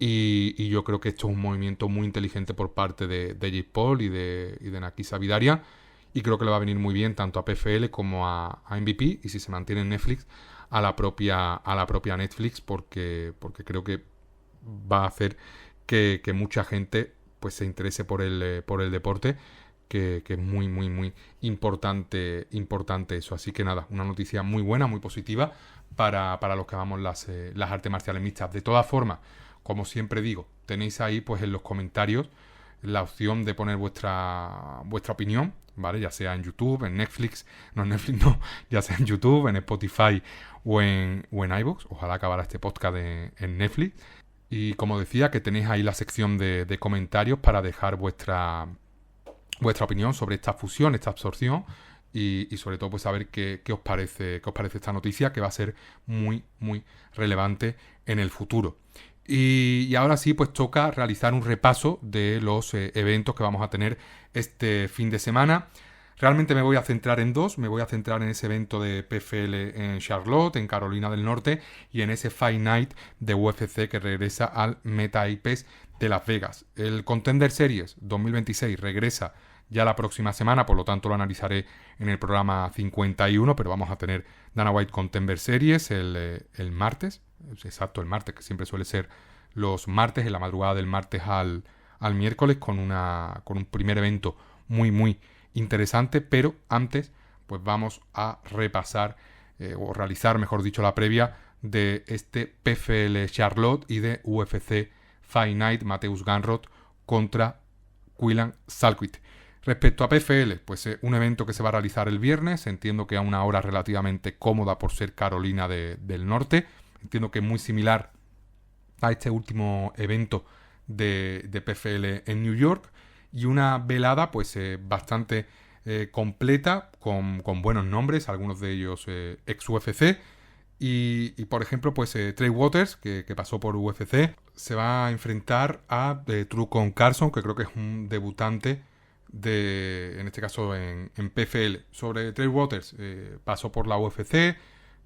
Y yo creo que esto es un movimiento muy inteligente por parte de Jake Paul y de Nakisa Vidaria. Y creo que le va a venir muy bien tanto a PFL como a MVP. Y si se mantiene en Netflix, a la propia Netflix, porque creo que va a hacer que mucha gente pues se interese por el deporte, que es muy, muy, muy importante eso. Así que nada, una noticia muy buena, muy positiva para los que amamos las artes marciales mixtas. De todas formas, como siempre digo, tenéis ahí pues en los comentarios la opción de poner vuestra opinión, ¿vale? Ya sea en YouTube, en Netflix, ya sea en YouTube, en Spotify o en iVoox. Ojalá acabara este podcast en Netflix. Y como decía, que tenéis ahí la sección de comentarios para dejar vuestra opinión sobre esta fusión, esta absorción y sobre todo pues saber qué os parece esta noticia, que va a ser muy, muy relevante en el futuro. Y ahora sí, pues toca realizar un repaso de los eventos que vamos a tener este fin de semana. Realmente me voy a centrar en dos. Me voy a centrar en ese evento de PFL en Charlotte, en Carolina del Norte, y en ese Fight Night de UFC que regresa al Meta IPES de Las Vegas. El Contender Series 2026 regresa ya la próxima semana, por lo tanto lo analizaré en el programa 51, pero vamos a tener Dana White Contender Series el martes. Exacto, el martes, que siempre suele ser los martes, en la madrugada del martes al miércoles, con un primer evento muy, muy interesante. Pero antes, pues vamos a repasar, o realizar, mejor dicho, la previa de este PFL Charlotte y de UFC Fight Night Mateusz Gamrot contra Quillan Salquith. Respecto a PFL, pues un evento que se va a realizar el viernes, entiendo que a una hora relativamente cómoda por ser Carolina del Norte. Entiendo que es muy similar a este último evento de PFL en New York. Y una velada pues bastante completa, con buenos nombres, algunos de ellos ex-UFC. Y por ejemplo, pues Trey Waters, que pasó por UFC, se va a enfrentar a Trucon Carson, que creo que es un debutante en este caso en PFL. Sobre Trey Waters, pasó por la UFC,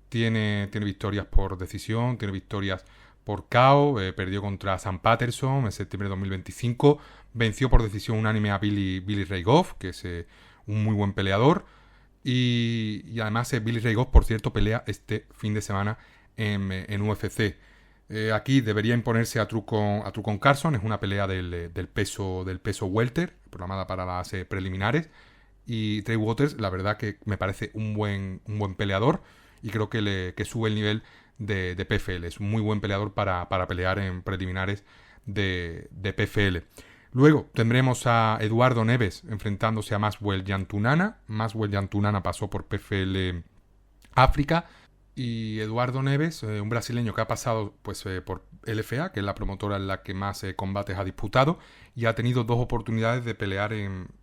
tiene victorias por decisión, tiene victorias por KO, perdió contra Sam Patterson en septiembre de 2025, venció por decisión unánime a Billy Ray Goff, que es un muy buen peleador, y además Billy Ray Goff, por cierto, pelea este fin de semana en UFC. Aquí debería imponerse a Trucon Carson. Es una pelea del peso welter, programada para las preliminares. Y Trey Waters, la verdad que me parece un buen peleador, y creo que sube el nivel de PFL. Es un muy buen peleador para pelear en preliminares de PFL. Luego tendremos a Eduardo Neves enfrentándose a Maswell Yantunana. Maswell Yantunana pasó por PFL África. Y Eduardo Neves, un brasileño que ha pasado pues por LFA, que es la promotora en la que más combates ha disputado, y ha tenido dos oportunidades de pelear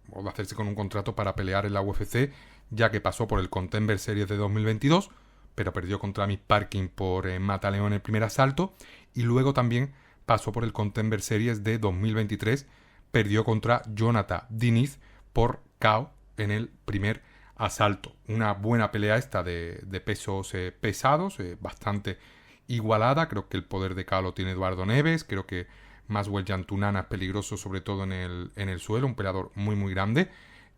o de hacerse con un contrato para pelear en la UFC, ya que pasó por el Contender Series de 2022, pero perdió contra Mick Parkin por Mataleón en el primer asalto, y luego también pasó por el Contender Series de 2023, perdió contra Jonathan Diniz por KO en el primer asalto. Una buena pelea esta de pesos pesados, bastante igualada. Creo que el poder de KO lo tiene Eduardo Neves. Creo que Maswell Yantunana es peligroso, sobre todo en el suelo, un peleador muy muy grande,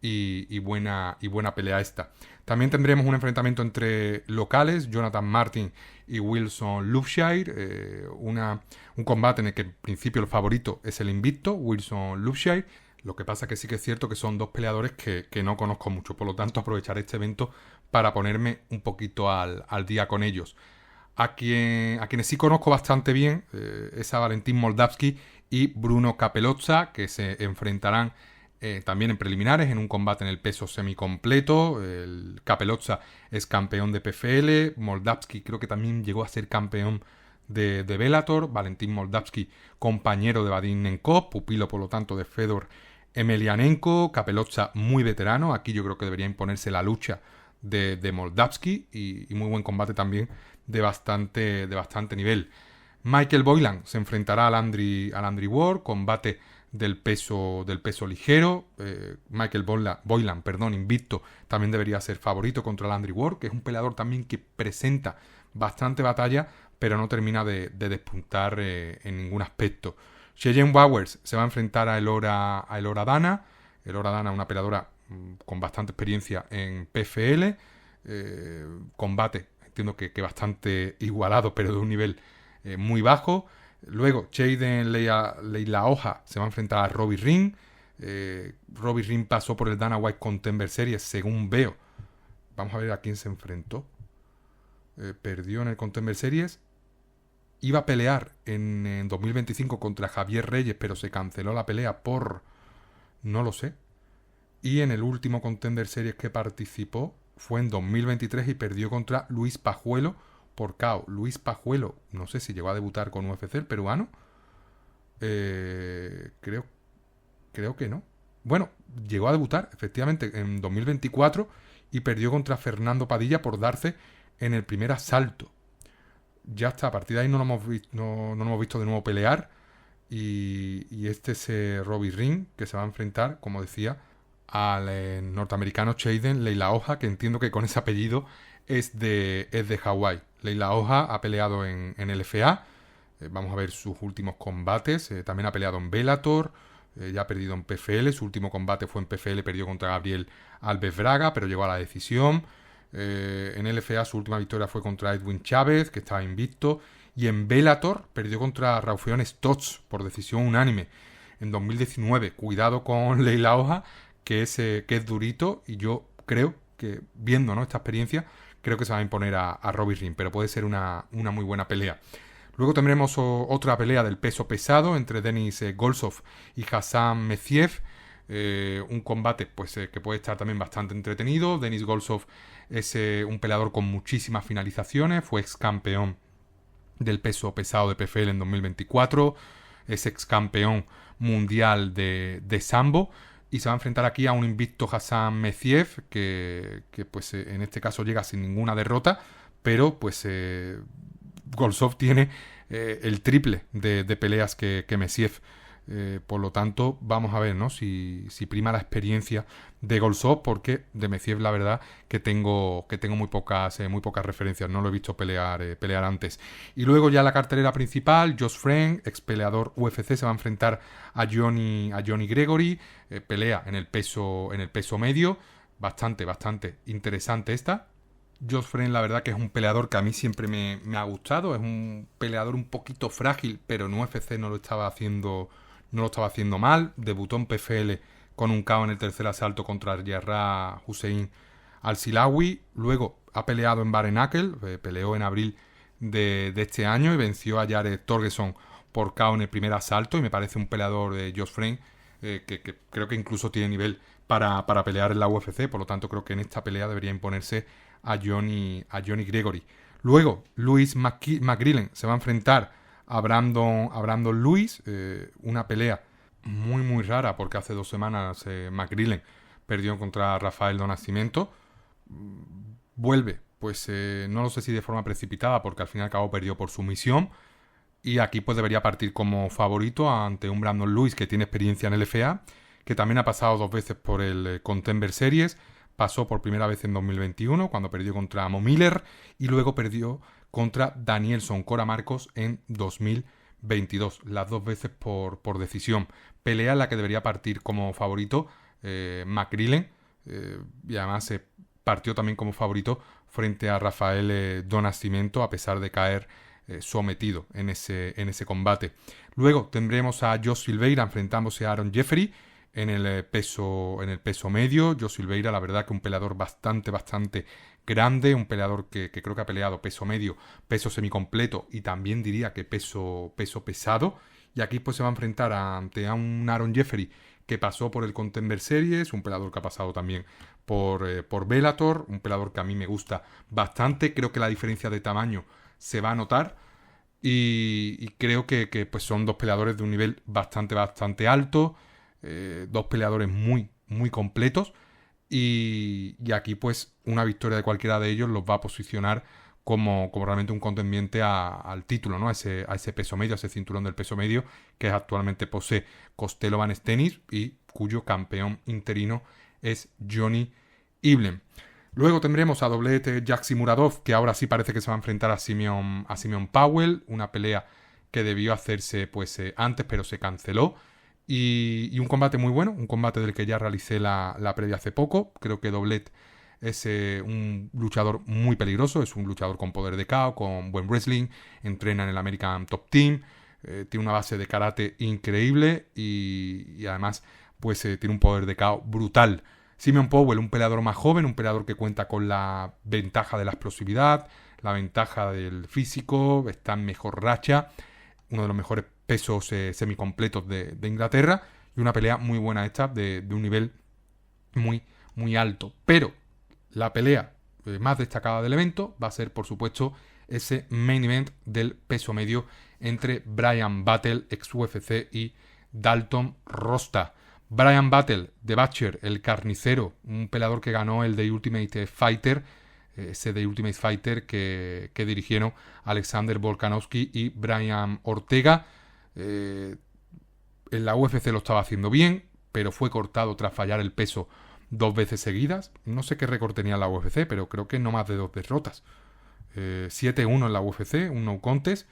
y buena pelea esta. También tendremos un enfrentamiento entre locales, Jonathan Martin y Wilson Loubshire, un combate en el que en principio el favorito es el invicto, Wilson Loubshire. Lo que pasa que sí que es cierto que son dos peleadores que no conozco mucho, por lo tanto aprovecharé este evento para ponerme un poquito al día con ellos. A quienes sí conozco bastante bien es a Valentín Moldavsky y Bruno Capelozza, que se enfrentarán también en preliminares en un combate en el peso semicompleto. El Capelozza es campeón de PFL, Moldavsky creo que también llegó a ser campeón de Bellator, Valentín Moldavsky compañero de Vadim Nemkov, pupilo por lo tanto de Fedor Emelianenko. Capelozza muy veterano, aquí yo creo que debería imponerse la lucha de Moldavsky y muy buen combate también de bastante nivel. Michael Boylan se enfrentará al Andrew Ward, combate del peso ligero. Michael Boylan, invicto, también debería ser favorito contra el Andrew Ward, que es un peleador también que presenta bastante batalla, pero no termina de despuntar en ningún aspecto. Cheyenne Bowers se va a enfrentar a Elora Dana. Elora Dana, una peleadora con bastante experiencia en PFL. Combate, entiendo que bastante igualado, pero de un nivel muy bajo. Luego, Jaden Leilaoha se va a enfrentar a Robbie Ring. Robbie Ring pasó por el Dana White Contender Series, según veo. Vamos a ver a quién se enfrentó. Perdió en el Contender Series. Iba a pelear en 2025 contra Javier Reyes, pero se canceló la pelea por... no lo sé. Y en el último Contender Series que participó fue en 2023 y perdió contra Luis Pajuelo por KO. Luis Pajuelo, no sé si llegó a debutar con UFC, el peruano. Creo que no. Bueno, llegó a debutar efectivamente en 2024 y perdió contra Fernando Padilla por darse en el primer asalto. Ya está, a partir de ahí no lo hemos visto de nuevo pelear. Y este es Robbie Ring, que se va a enfrentar, como decía, al norteamericano Jaden Leilaoha, que entiendo que con ese apellido es de Hawái. Leilaoha ha peleado en LFA. Vamos a ver sus últimos combates. También ha peleado en Bellator. Ya ha perdido en PFL. Su último combate fue en PFL, perdió contra Gabriel Alves Braga, pero llegó a la decisión. En LFA su última victoria fue contra Edwin Chávez, que estaba invicto. Y en Bellator perdió contra Raufeon Stotts por decisión unánime en 2019. Cuidado con Leilaoha, que es durito, y yo creo que, viendo, ¿no?, esta experiencia, creo que se va a imponer a Robbie Ring, pero puede ser una muy buena pelea. Luego tendremos otra pelea del peso pesado entre Denis Golsov y Hassan Meziev. Un combate pues que puede estar también bastante entretenido. Denis Golsov es un peleador con muchísimas finalizaciones, fue ex campeón del peso pesado de PFL en 2024, es ex campeón mundial de sambo, y se va a enfrentar aquí a un invicto Hassan Meziev que pues en este caso llega sin ninguna derrota, pero pues Golsov tiene el triple de peleas que Meziev. Por lo tanto, vamos a ver, ¿no?, si prima la experiencia de Golsov, porque de Meziev la verdad que tengo muy pocas referencias, no lo he visto pelear antes. Y luego ya la cartelera principal, Josh Frank, ex peleador UFC, se va a enfrentar a Johnny Gregory, pelea en el peso medio, bastante interesante esta. Josh Frank la verdad que es un peleador que a mí siempre me ha gustado, es un peleador un poquito frágil, pero en UFC no lo estaba haciendo mal. Debutó en PFL con un KO en el tercer asalto contra Yarra Hussein Al-Silawi. Luego ha peleado en Bare Knuckle, peleó en abril de este año y venció a Jared Torgerson por KO en el primer asalto. Y me parece un peleador de Josh Frank que creo que incluso tiene nivel para pelear en la UFC. Por lo tanto, creo que en esta pelea debería imponerse a Johnny Gregory. Luego, Luis McGrillen se va a enfrentar a Brandon Lewis, una pelea muy rara porque hace 2 semanas McGrillen perdió contra Rafael do Nascimento. Vuelve, pues no lo sé si de forma precipitada, porque al fin y al cabo perdió por sumisión, y aquí pues debería partir como favorito ante un Brandon Lewis que tiene experiencia en LFA, que también ha pasado 2 veces por el Contender Series. Pasó por primera vez en 2021 cuando perdió contra Mo Miller, y luego perdió contra Danielson Cora Marcos en 2022, las 2 veces por decisión. Pelea en la que debería partir como favorito McGrillen, y además partió también como favorito frente a Rafael do Nascimento, a pesar de caer sometido en ese combate. Luego tendremos a Josh Silveira enfrentándose a Aaron Jeffery en el peso medio. Joe Silveira, la verdad que un peleador bastante grande, un peleador que creo que ha peleado peso medio, peso semicompleto y también diría que peso pesado. Y aquí pues se va a enfrentar ante un Aaron Jeffery que pasó por el Contender Series, un peleador que ha pasado también por Bellator, un peleador que a mí me gusta bastante. Creo que la diferencia de tamaño se va a notar y creo que pues son dos peleadores de un nivel bastante alto, dos peleadores muy completos y aquí pues una victoria de cualquiera de ellos los va a posicionar como realmente un contendiente al título, ¿no? A ese peso medio, a ese cinturón del peso medio que actualmente posee Costello Van Stenis y cuyo campeón interino es Johnny Eblen. Luego tendremos a doblete Jaxi Muradov, que ahora sí parece que se va a enfrentar a Simeon Powell, una pelea que debió hacerse pues antes pero se canceló. Y un combate muy bueno, un combate del que ya realicé la previa hace poco. Creo que Doblet es un luchador muy peligroso, es un luchador con poder de KO, con buen wrestling, entrena en el American Top Team, tiene una base de karate increíble y además pues tiene un poder de KO brutal. Simeon Powell, un peleador más joven, un peleador que cuenta con la ventaja de la explosividad, la ventaja del físico, está en mejor racha, uno de los mejores pesos semicompletos de Inglaterra y una pelea muy buena esta, de un nivel muy alto. Pero la pelea más destacada del evento va a ser, por supuesto, ese main event del peso medio entre Bryan Battle, ex UFC, y Dalton Rosta. Bryan Battle, The Butcher, el carnicero, un peleador que ganó el The Ultimate Fighter, ese The Ultimate Fighter que dirigieron Alexander Volkanovski y Brian Ortega. En la UFC lo estaba haciendo bien, pero fue cortado tras fallar el peso 2 veces seguidas. No sé qué récord tenía la UFC, pero creo que no más de 2 derrotas. 7-1 en la UFC, un no contest.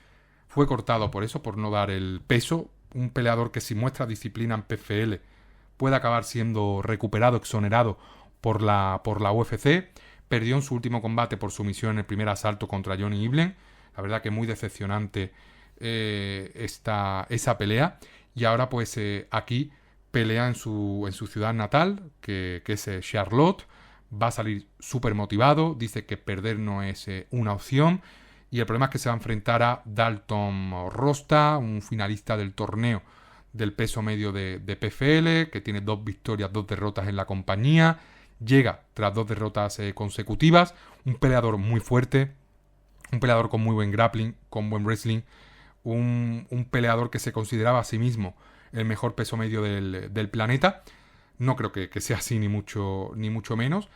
Fue cortado por eso, por no dar el peso. Un peleador que si muestra disciplina en PFL puede acabar siendo recuperado, exonerado por la UFC. Perdió en su último combate por sumisión en el primer asalto contra Johnny Eblen. La verdad que muy decepcionante esa pelea. Y ahora pues aquí pelea en su ciudad natal, que es Charlotte. Va a salir súper motivado. Dice que perder no es una opción. Y el problema es que se va a enfrentar a Dalton Rosta, un finalista del torneo del peso medio de PFL, que tiene 2 victorias, 2 derrotas en la compañía. Llega tras 2 derrotas consecutivas. Un peleador muy fuerte, un peleador con muy buen grappling, con buen wrestling, un peleador que se consideraba a sí mismo el mejor peso medio del planeta. No creo que sea así ni mucho menos.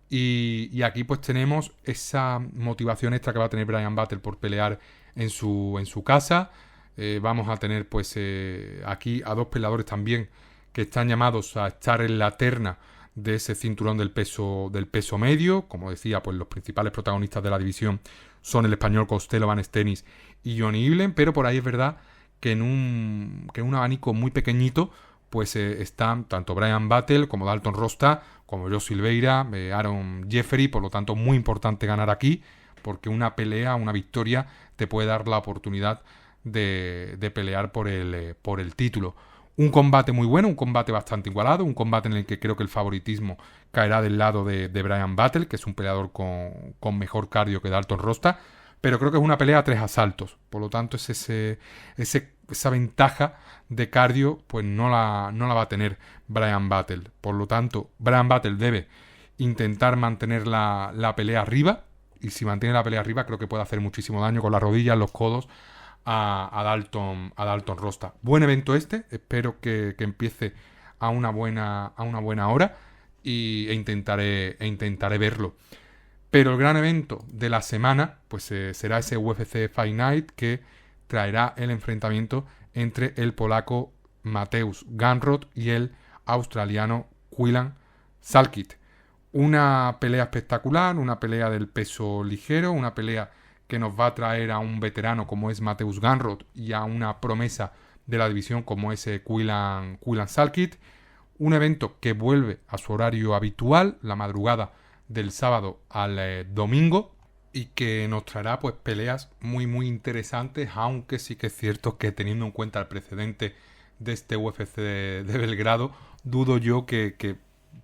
Y aquí pues tenemos esa motivación extra que va a tener Bryan Battle por pelear en su casa. Vamos a tener pues aquí a 2 peleadores también que están llamados a estar en la terna de ese cinturón del peso medio. Como decía, pues los principales protagonistas de la división son el español Costello Van Stenis y Johnny Eblen, pero por ahí es verdad que en un abanico muy pequeñito pues están tanto Bryan Battle como Dalton Rosta, como Joe Silveira, Aaron Jeffery. Por lo tanto, muy importante ganar aquí, porque una pelea, una victoria te puede dar la oportunidad de pelear por el título. Un combate muy bueno, un combate bastante igualado, un combate en el que creo que el favoritismo caerá del lado de Bryan Battle, que es un peleador con mejor cardio que Dalton Rosta, pero creo que es una pelea a 3 asaltos. Por lo tanto, esa ventaja de cardio pues no la va a tener Bryan Battle. Por lo tanto, Bryan Battle debe intentar mantener la pelea arriba, y si mantiene la pelea arriba creo que puede hacer muchísimo daño con las rodillas, los codos a Dalton Rosta. Buen evento este, espero que empiece a una buena hora e intentaré verlo. Pero el gran evento de la semana pues será ese UFC Fight Night, que traerá el enfrentamiento entre el polaco Mateusz Gamrot y el australiano Quillan Salkit. Una pelea espectacular, una pelea del peso ligero, una pelea que nos va a traer a un veterano como es Mateusz Gamrot y a una promesa de la división como es Quillan Salkit. Un evento que vuelve a su horario habitual, la madrugada del sábado al domingo, y que nos traerá pues peleas muy interesantes, aunque sí que es cierto que teniendo en cuenta el precedente de este UFC de Belgrado, dudo yo que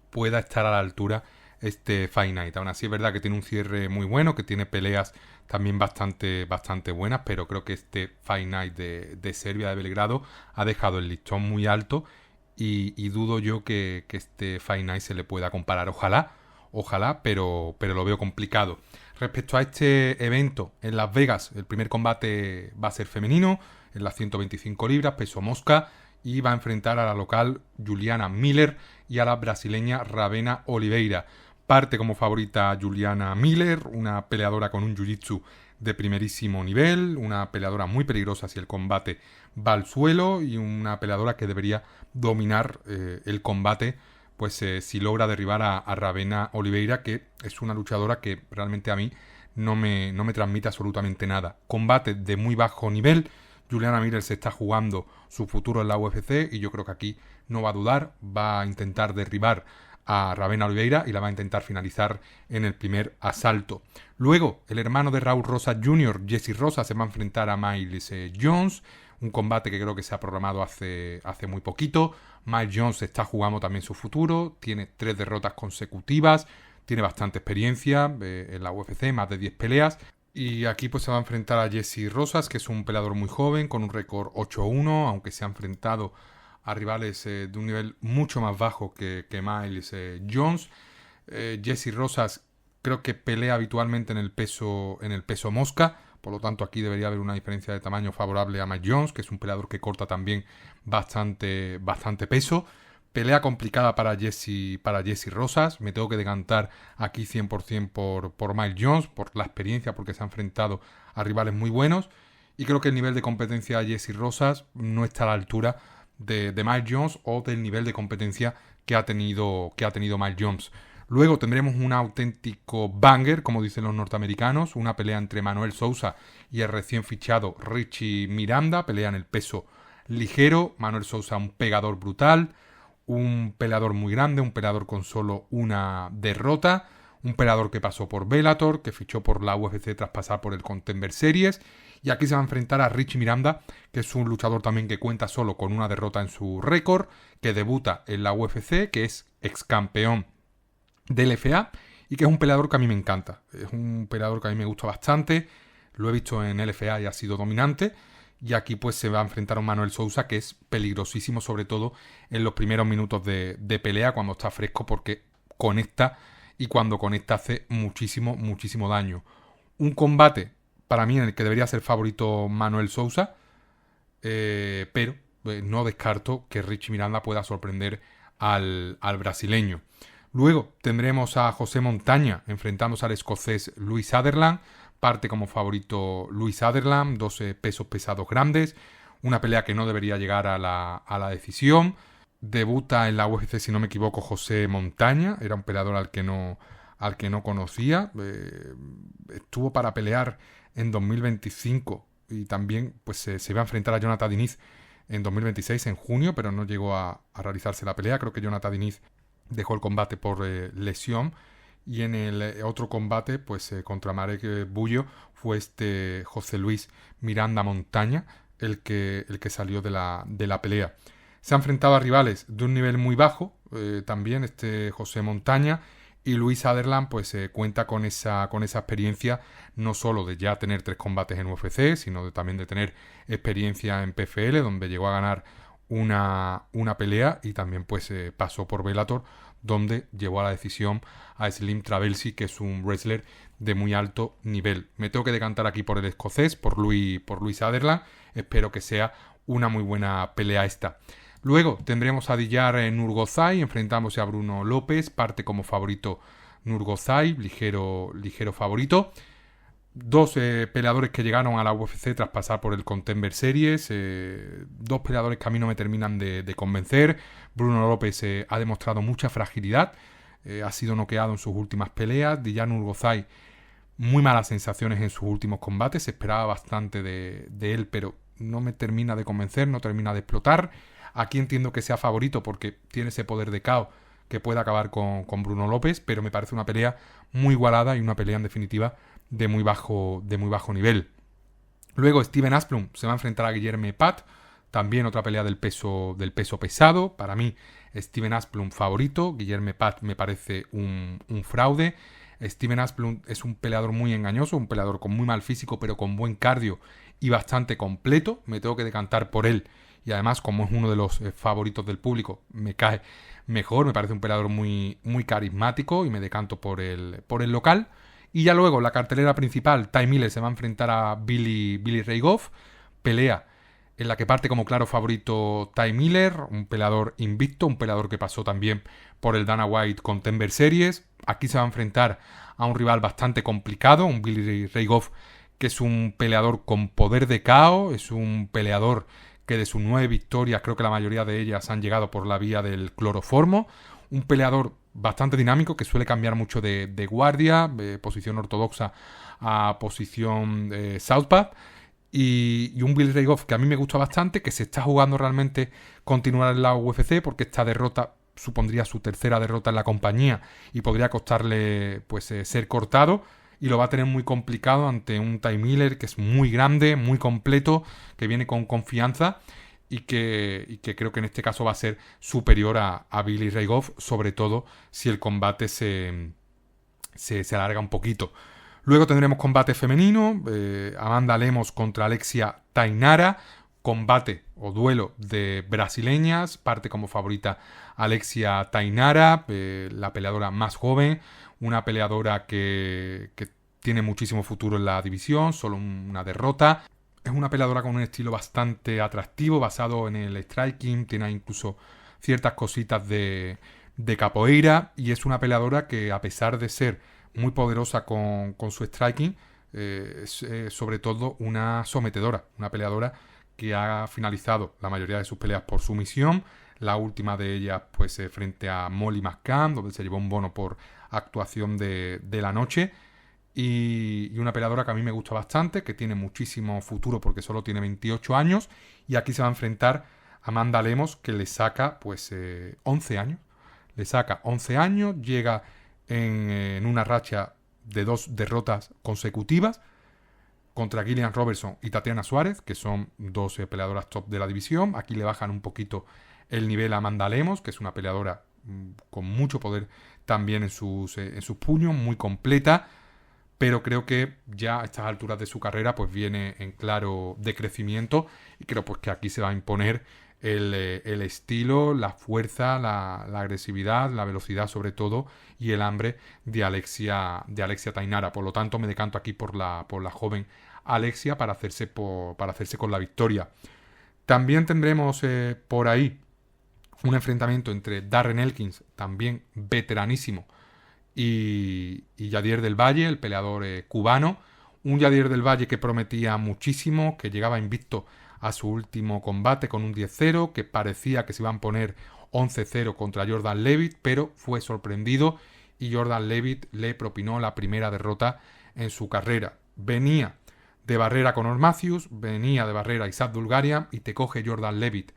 pueda estar a la altura este Fight Night. Aún así es verdad que tiene un cierre muy bueno, que tiene peleas también bastante buenas, pero creo que este Fight Night de Serbia, de Belgrado, ha dejado el listón muy alto y dudo yo que este Fight Night se le pueda comparar. Ojalá, pero lo veo complicado. Respecto a este evento en Las Vegas, el primer combate va a ser femenino, en las 125 libras, peso mosca, y va a enfrentar a la local Juliana Miller y a la brasileña Ravena Oliveira. Parte como favorita Juliana Miller, una peleadora con un jiu-jitsu de primerísimo nivel, una peleadora muy peligrosa si el combate va al suelo y una peleadora que debería dominar el combate pues si logra derribar a Ravena Oliveira, que es una luchadora que realmente a mí no me transmite absolutamente nada. Combate de muy bajo nivel. Juliana Miller se está jugando su futuro en la UFC y yo creo que aquí no va a dudar, va a intentar derribar a Ravena Oliveira y la va a intentar finalizar en el primer asalto. Luego, el hermano de Raúl Rosas Jr., Jesse Rosas, se va a enfrentar a Miles Jones, un combate que creo que se ha programado hace muy poquito. Miles Jones está jugando también su futuro, tiene 3 derrotas consecutivas, tiene bastante experiencia en la UFC, más de 10 peleas. Y aquí pues se va a enfrentar a Jesse Rosas, que es un peleador muy joven, con un récord 8-1, aunque se ha enfrentado a rivales de un nivel mucho más bajo que Miles Jones. Jesse Rosas creo que pelea habitualmente en el peso mosca, por lo tanto aquí debería haber una diferencia de tamaño favorable a Miles Jones, que es un peleador que corta también bastante peso. Pelea complicada para Jesse Rosas. Me tengo que decantar aquí 100% por Miles Jones, por la experiencia, porque se ha enfrentado a rivales muy buenos. Y creo que el nivel de competencia de Jesse Rosas no está a la altura de Miles Jones o del nivel de competencia que ha tenido Miles Jones. Luego tendremos un auténtico banger, como dicen los norteamericanos, una pelea entre Manuel Sousa y el recién fichado Richie Miranda, pelea en el peso ligero. Manuel Sousa, un pegador brutal, un peleador muy grande, un peleador con solo una derrota, un peleador que pasó por Bellator, que fichó por la UFC tras pasar por el Contender Series, y aquí se va a enfrentar a Richie Miranda, que es un luchador también que cuenta solo con una derrota en su récord, que debuta en la UFC, que es ex campeón del LFA y que es un peleador que a mí me encanta. Es un peleador que a mí me gusta bastante, lo he visto en LFA y ha sido dominante. Y aquí pues se va a enfrentar a un Manuel Sousa que es peligrosísimo, sobre todo en los primeros minutos de pelea, cuando está fresco, porque conecta y cuando conecta hace muchísimo daño. Un combate para mí en el que debería ser favorito Manuel Sousa, pero no descarto que Richie Miranda pueda sorprender al brasileño. Luego tendremos a José Montaña enfrentándose al escocés Louis Sutherland. Parte como favorito Louis Sutherland, 12 pesos pesados grandes, una pelea que no debería llegar a la decisión. Debuta en la UFC, si no me equivoco, José Montaña, era un peleador al que no conocía. Estuvo para pelear en 2025 y también pues se va a enfrentar a Jonathan Diniz en 2026, en junio, pero no llegó a realizarse la pelea. Creo que Jonathan Diniz dejó el combate por lesión. Y en el otro combate, pues contra Marek Bullo, fue José Luis Miranda Montaña el que salió de la pelea. Se ha enfrentado a rivales de un nivel muy bajo, también José Montaña, y Louis Sutherland pues cuenta con esa experiencia, no solo de ya tener 3 combates en UFC, sino también de tener experiencia en PFL, donde llegó a ganar una pelea, y también pues pasó por Bellator, donde llevó a la decisión a Slim Travelsi, que es un wrestler de muy alto nivel. Me tengo que decantar aquí por el escocés, por Louis Sutherland. Espero que sea una muy buena pelea esta. Luego tendremos a Dillar Nurgozai enfrentándose a Bruno López. Parte como favorito Nurgozai, ligero favorito. 2 peleadores que llegaron a la UFC tras pasar por el Contender Series. 2 peleadores que a mí no me terminan de convencer. Bruno López ha demostrado mucha fragilidad. Ha sido noqueado en sus últimas peleas. Dillar Nurgozai, muy malas sensaciones en sus últimos combates. Se esperaba bastante de él, pero no me termina de convencer, no termina de explotar. Aquí entiendo que sea favorito porque tiene ese poder de KO que puede acabar con Bruno López, pero me parece una pelea muy igualada y una pelea en definitiva de muy bajo nivel. Luego Steven Asplund se va a enfrentar a Guillermo Pat, También otra pelea del peso pesado. Para mí, Steven Asplund favorito. Guillermo Paz me parece un fraude. Steven Asplund es un peleador muy engañoso, un peleador con muy mal físico, pero con buen cardio y bastante completo. Me tengo que decantar por él. Y además, como es uno de los favoritos del público, me cae mejor. Me parece un peleador muy, muy carismático y me decanto por el local. Y ya luego, la cartelera principal, Ty Miller se va a enfrentar a Billy Ray Goff. Pelea en la que parte como claro favorito Ty Miller, un peleador invicto, un peleador que pasó también por el Dana White Contender Series. Aquí se va a enfrentar a un rival bastante complicado, un Billy Ray Goff que es un peleador con poder de KO, es un peleador que de sus 9 victorias creo que la mayoría de ellas han llegado por la vía del cloroformo, un peleador bastante dinámico que suele cambiar mucho de guardia, de posición ortodoxa a posición southpaw. Y un Billy Ray Goff que a mí me gusta bastante, que se está jugando realmente continuar en la UFC, porque esta derrota supondría su tercera derrota en la compañía y podría costarle pues ser cortado, y lo va a tener muy complicado ante un Ty Miller que es muy grande, muy completo, que viene con confianza y que creo que en este caso va a ser superior a Billy Ray Goff, sobre todo si el combate se alarga un poquito. Luego tendremos combate femenino, Amanda Lemos contra Alexia Tainara, combate o duelo de brasileñas, parte como favorita Alexia Tainara, la peleadora más joven, una peleadora que tiene muchísimo futuro en la división, solo una derrota. Es una peleadora con un estilo bastante atractivo, basado en el striking, tiene incluso ciertas cositas de capoeira, y es una peleadora que, a pesar de ser muy poderosa con su striking, es sobre todo una sometedora, una peleadora que ha finalizado la mayoría de sus peleas por sumisión, la última de ellas pues frente a Molly McCann, donde se llevó un bono por actuación de la noche, y una peleadora que a mí me gusta bastante, que tiene muchísimo futuro porque solo tiene 28 años, y aquí se va a enfrentar a Amanda Lemos, que le saca pues 11 años, llega en una racha de 2 derrotas consecutivas contra Gillian Robertson y Tatiana Suárez, que son 2 peleadoras top de la división. Aquí le bajan un poquito el nivel a Amanda Lemos, que es una peleadora con mucho poder también en sus puños, muy completa, pero creo que ya a estas alturas de su carrera pues viene en claro decrecimiento, y creo pues que aquí se va a imponer el estilo, la fuerza, la agresividad, la velocidad sobre todo, y el hambre de Alexia Tainara. Por lo tanto, me decanto aquí por la joven Alexia para hacerse con la victoria. También tendremos por ahí un enfrentamiento entre Darren Elkins, también veteranísimo, y Yadier del Valle, el peleador cubano. Un Yadier del Valle que prometía muchísimo, que llegaba invicto a su último combate con un 10-0, que parecía que se iban a poner 11-0 contra Jordan Leavitt, pero fue sorprendido y Jordan Leavitt le propinó la primera derrota en su carrera. Venía de barrera Conor Matthews, venía de barrera Isaac Dulgarian, y te coge Jordan Leavitt,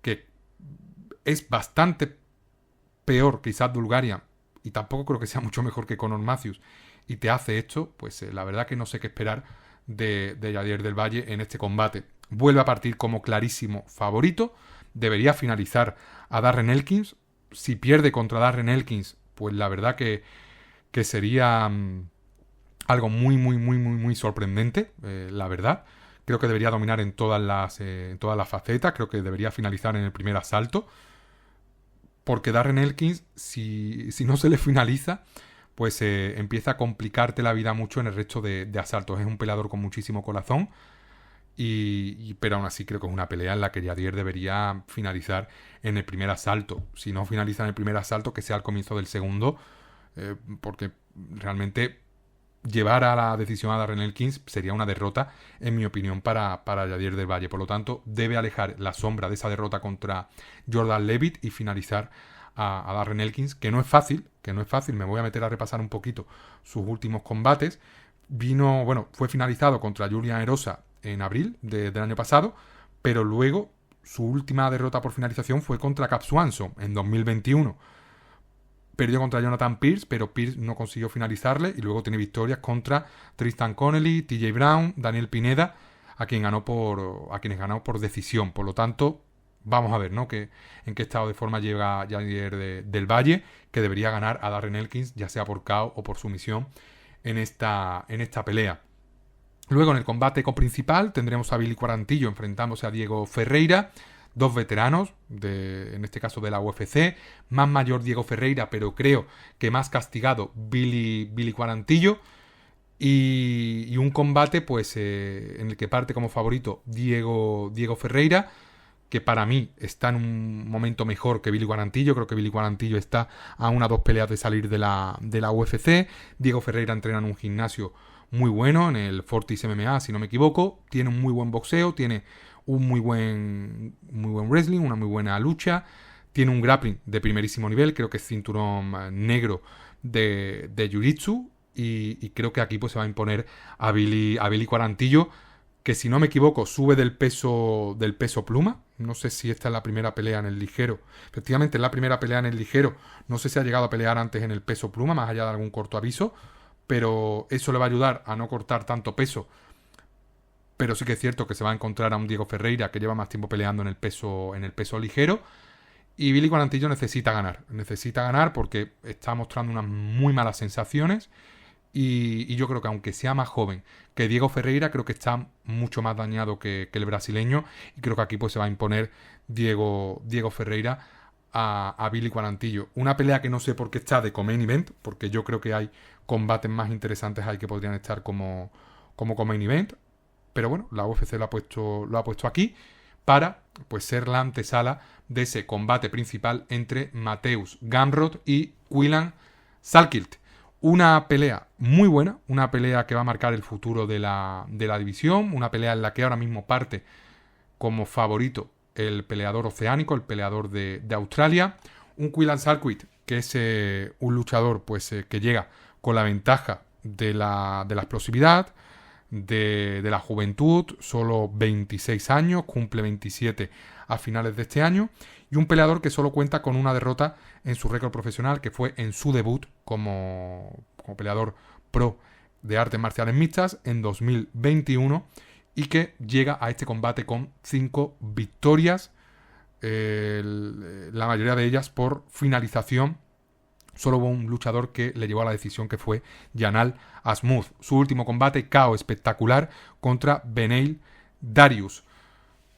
que es bastante peor que Isaac Dulgarian, y tampoco creo que sea mucho mejor que Conor Matthews, y te hace esto, pues la verdad que no sé qué esperar de Yadier del Valle en este combate. Vuelve a partir como clarísimo favorito, debería finalizar a Darren Elkins. Si pierde contra Darren Elkins, pues la verdad que sería algo muy, muy, muy, muy, muy sorprendente, la verdad. Creo que debería dominar en todas las facetas, creo que debería finalizar en el primer asalto, porque Darren Elkins, si no se le finaliza, pues empieza a complicarte la vida mucho en el resto de asaltos. Es un peleador con muchísimo corazón, pero aún así creo que es una pelea en la que Yadier debería finalizar en el primer asalto. Si no finaliza en el primer asalto, que sea al comienzo del segundo, porque realmente llevar a la decisión a Darren Elkins sería una derrota, en mi opinión, para Yadier del Valle. Por lo tanto, debe alejar la sombra de esa derrota contra Jordan Leavitt y finalizar a Darren Elkins, que no es fácil. Me voy a meter a repasar un poquito sus últimos combates. Fue finalizado contra Julian Erosa en abril del año pasado, pero luego su última derrota por finalización fue contra Cap Swanson en 2021. Perdió contra Jonathan Pierce, pero Pierce no consiguió finalizarle, y luego tiene victorias contra Tristan Connelly, TJ Brown, Daniel Pineda. a quienes ganó por decisión. Por lo tanto, vamos a ver, ¿no? En qué estado de forma llega Javier del Valle, que debería ganar a Darren Elkins, ya sea por KO o por sumisión, en esta pelea. Luego, en el combate principal, tendremos a Billy Quarantillo enfrentándose a Diego Ferreira, dos veteranos, en este caso de la UFC. Más mayor Diego Ferreira, pero creo que más castigado Billy Quarantillo. Y un combate pues en el que parte como favorito Diego Ferreira, que para mí está en un momento mejor que Billy Quarantillo. Creo que Billy Quarantillo está a 1 o 2 peleas de salir de la UFC. Diego Ferreira entrena en un gimnasio muy bueno, en el Fortis MMA, si no me equivoco. Tiene un muy buen boxeo, tiene un muy buen wrestling, una muy buena lucha. Tiene un grappling de primerísimo nivel, creo que es cinturón negro de Jiu-Jitsu. Y creo que aquí pues se va a imponer a Billy Quarantillo, que si no me equivoco sube del peso pluma. No sé si esta es la primera pelea en el ligero. Efectivamente es la primera pelea en el ligero. No sé si ha llegado a pelear antes en el peso pluma, más allá de algún corto aviso, pero eso le va a ayudar a no cortar tanto peso. Pero sí que es cierto que se va a encontrar a un Diego Ferreira que lleva más tiempo peleando en el peso ligero. Y Billy Quarantillo necesita ganar porque está mostrando unas muy malas sensaciones. Y yo creo que aunque sea más joven que Diego Ferreira, creo que está mucho más dañado que el brasileño. Y creo que aquí pues se va a imponer Diego Ferreira a Billy Quarantillo. Una pelea que no sé por qué está de co-main event, porque yo creo que hay combates más interesantes ahí que podrían estar como co-main event. Pero bueno, la UFC lo ha puesto aquí para pues ser la antesala de ese combate principal entre Mateusz Gamrot y Quillan Salkild. Una pelea muy buena, una pelea que va a marcar el futuro de la división, una pelea en la que ahora mismo parte como favorito el peleador oceánico, el peleador de Australia, un Quillan Salkild que es un luchador pues que llega con la ventaja de la explosividad, de la juventud, solo 26 años, cumple 27 a finales de este año, y un peleador que solo cuenta con una derrota en su récord profesional, que fue en su debut como peleador pro de artes marciales mixtas en 2021, y que llega a este combate con 5 victorias, la mayoría de ellas por finalización. Solo hubo un luchador que le llevó a la decisión, que fue Yanal Asmuth. Su último combate, KO espectacular contra Beneil Dariush.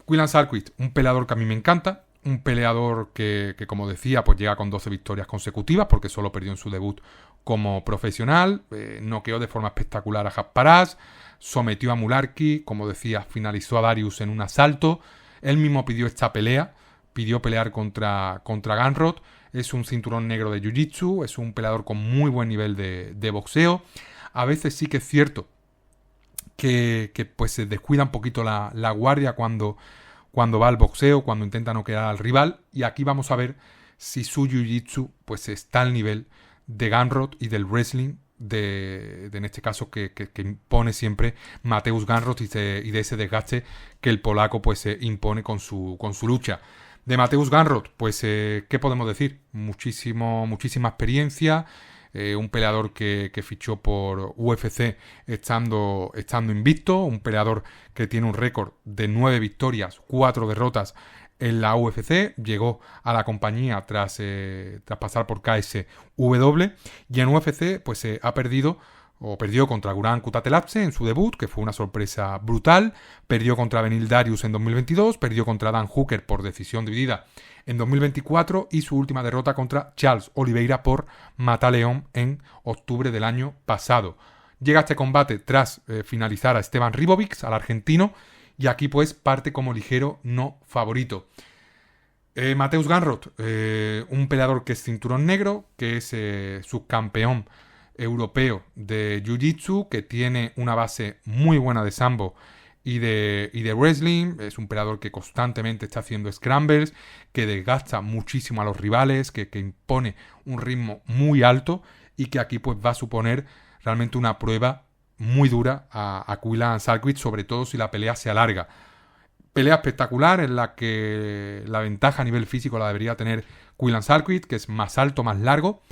Quillan Salkild, un peleador que a mí me encanta, un peleador que como decía, pues llega con 12 victorias consecutivas, porque solo perdió en su debut como profesional, noqueó de forma espectacular a Jasparaz, sometió a Mularki, como decía, finalizó a Dariush en un asalto. Él mismo pidió esta pelea, pidió pelear contra Gamrot. Es un cinturón negro de Jiu-Jitsu, es un peleador con muy buen nivel de boxeo. A veces sí que es cierto que pues se descuida un poquito la guardia cuando va al boxeo, cuando intenta noquear al rival. Y aquí vamos a ver si su Jiu-Jitsu pues está al nivel de Gamrot y del wrestling en este caso que impone siempre Mateusz Gamrot y de ese desgaste que el polaco pues impone con su lucha. De Mateusz Gamrot, pues, ¿qué podemos decir? Muchísima experiencia, un peleador que fichó por UFC estando invicto, un peleador que tiene un récord de 9 victorias, 4 derrotas en la UFC, llegó a la compañía tras pasar por KSW, y en UFC pues perdió contra Guran Kutateladze en su debut, que fue una sorpresa brutal. Perdió contra Beneil Dariush en 2022. Perdió contra Dan Hooker por decisión dividida en 2024. Y su última derrota contra Charles Oliveira por mataleón en octubre del año pasado. Llega a este combate tras finalizar a Esteban Ribovics, al argentino. Y aquí pues parte como ligero no favorito. Mateusz Gamrot, un peleador que es cinturón negro, que es subcampeón europeo de Jiu-Jitsu, que tiene una base muy buena de sambo y de wrestling. Es un peleador que constantemente está haciendo scrambles, que desgasta muchísimo a los rivales, que impone un ritmo muy alto, y que aquí pues va a suponer realmente una prueba muy dura a Quillan Salkild, sobre todo si la pelea se alarga. Pelea espectacular en la que la ventaja a nivel físico la debería tener Quillan Salkild, que es más alto, más largo,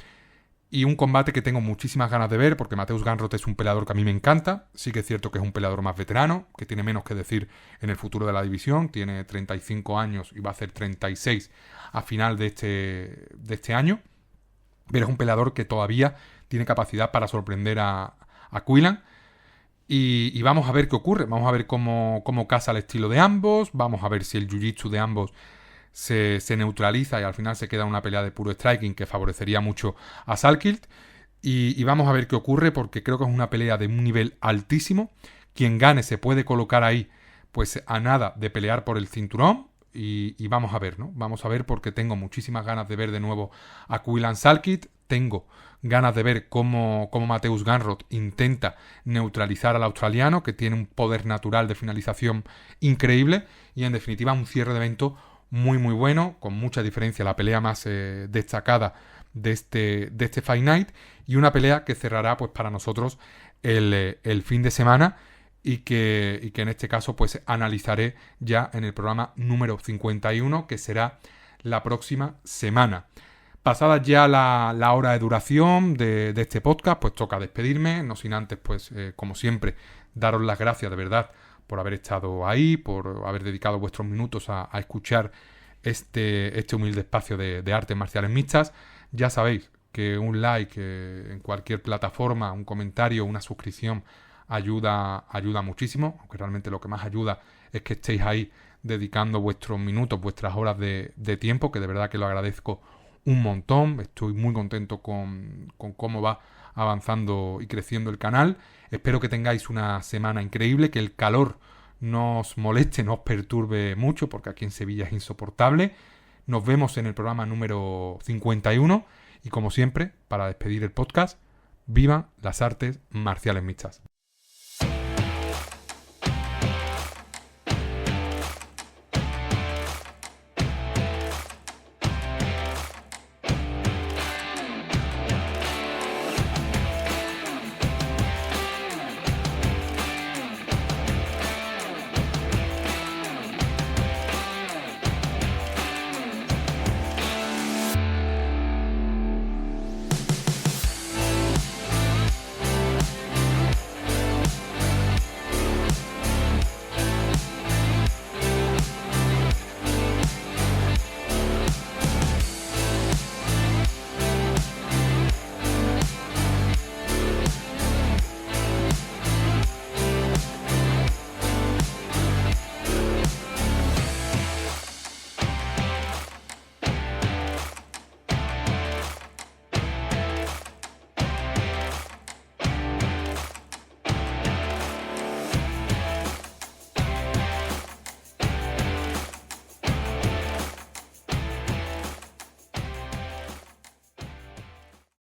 Y un combate que tengo muchísimas ganas de ver, porque Mateusz Gamrot es un peleador que a mí me encanta. Sí que es cierto que es un peleador más veterano, que tiene menos que decir en el futuro de la división. Tiene 35 años y va a hacer 36 a final de este año. Pero es un peleador que todavía tiene capacidad para sorprender a Quillan. Y vamos a ver qué ocurre. Vamos a ver cómo casa el estilo de ambos. Vamos a ver si el jiu-jitsu de ambos se neutraliza y al final se queda una pelea de puro striking que favorecería mucho a Salkild. Y vamos a ver qué ocurre, porque creo que es una pelea de un nivel altísimo. Quien gane se puede colocar ahí pues a nada de pelear por el cinturón. Y vamos a ver, ¿no? Vamos a ver, porque tengo muchísimas ganas de ver de nuevo a Quillan Salkild. Tengo ganas de ver cómo Mateusz Gamrot intenta neutralizar al australiano, que tiene un poder natural de finalización increíble. Y en definitiva un cierre de evento muy muy bueno, con mucha diferencia la pelea más destacada de este Fight Night, y una pelea que cerrará pues para nosotros el fin de semana, y que en este caso pues analizaré ya en el programa número 51, que será la próxima semana. Pasada ya la hora de duración de este podcast, pues toca despedirme, no sin antes pues como siempre daros las gracias de verdad por haber estado ahí, por haber dedicado vuestros minutos a escuchar este humilde espacio de artes marciales mixtas. Ya sabéis que un like en cualquier plataforma, un comentario, una suscripción ayuda muchísimo, aunque realmente lo que más ayuda es que estéis ahí dedicando vuestros minutos, vuestras horas de tiempo, que de verdad que lo agradezco un montón. Estoy muy contento con cómo va avanzando y creciendo el canal. Espero que tengáis una semana increíble, que el calor no os moleste, no os perturbe mucho, porque aquí en Sevilla es insoportable. Nos vemos en el programa número 51 y como siempre, para despedir el podcast, vivan las artes marciales mixtas.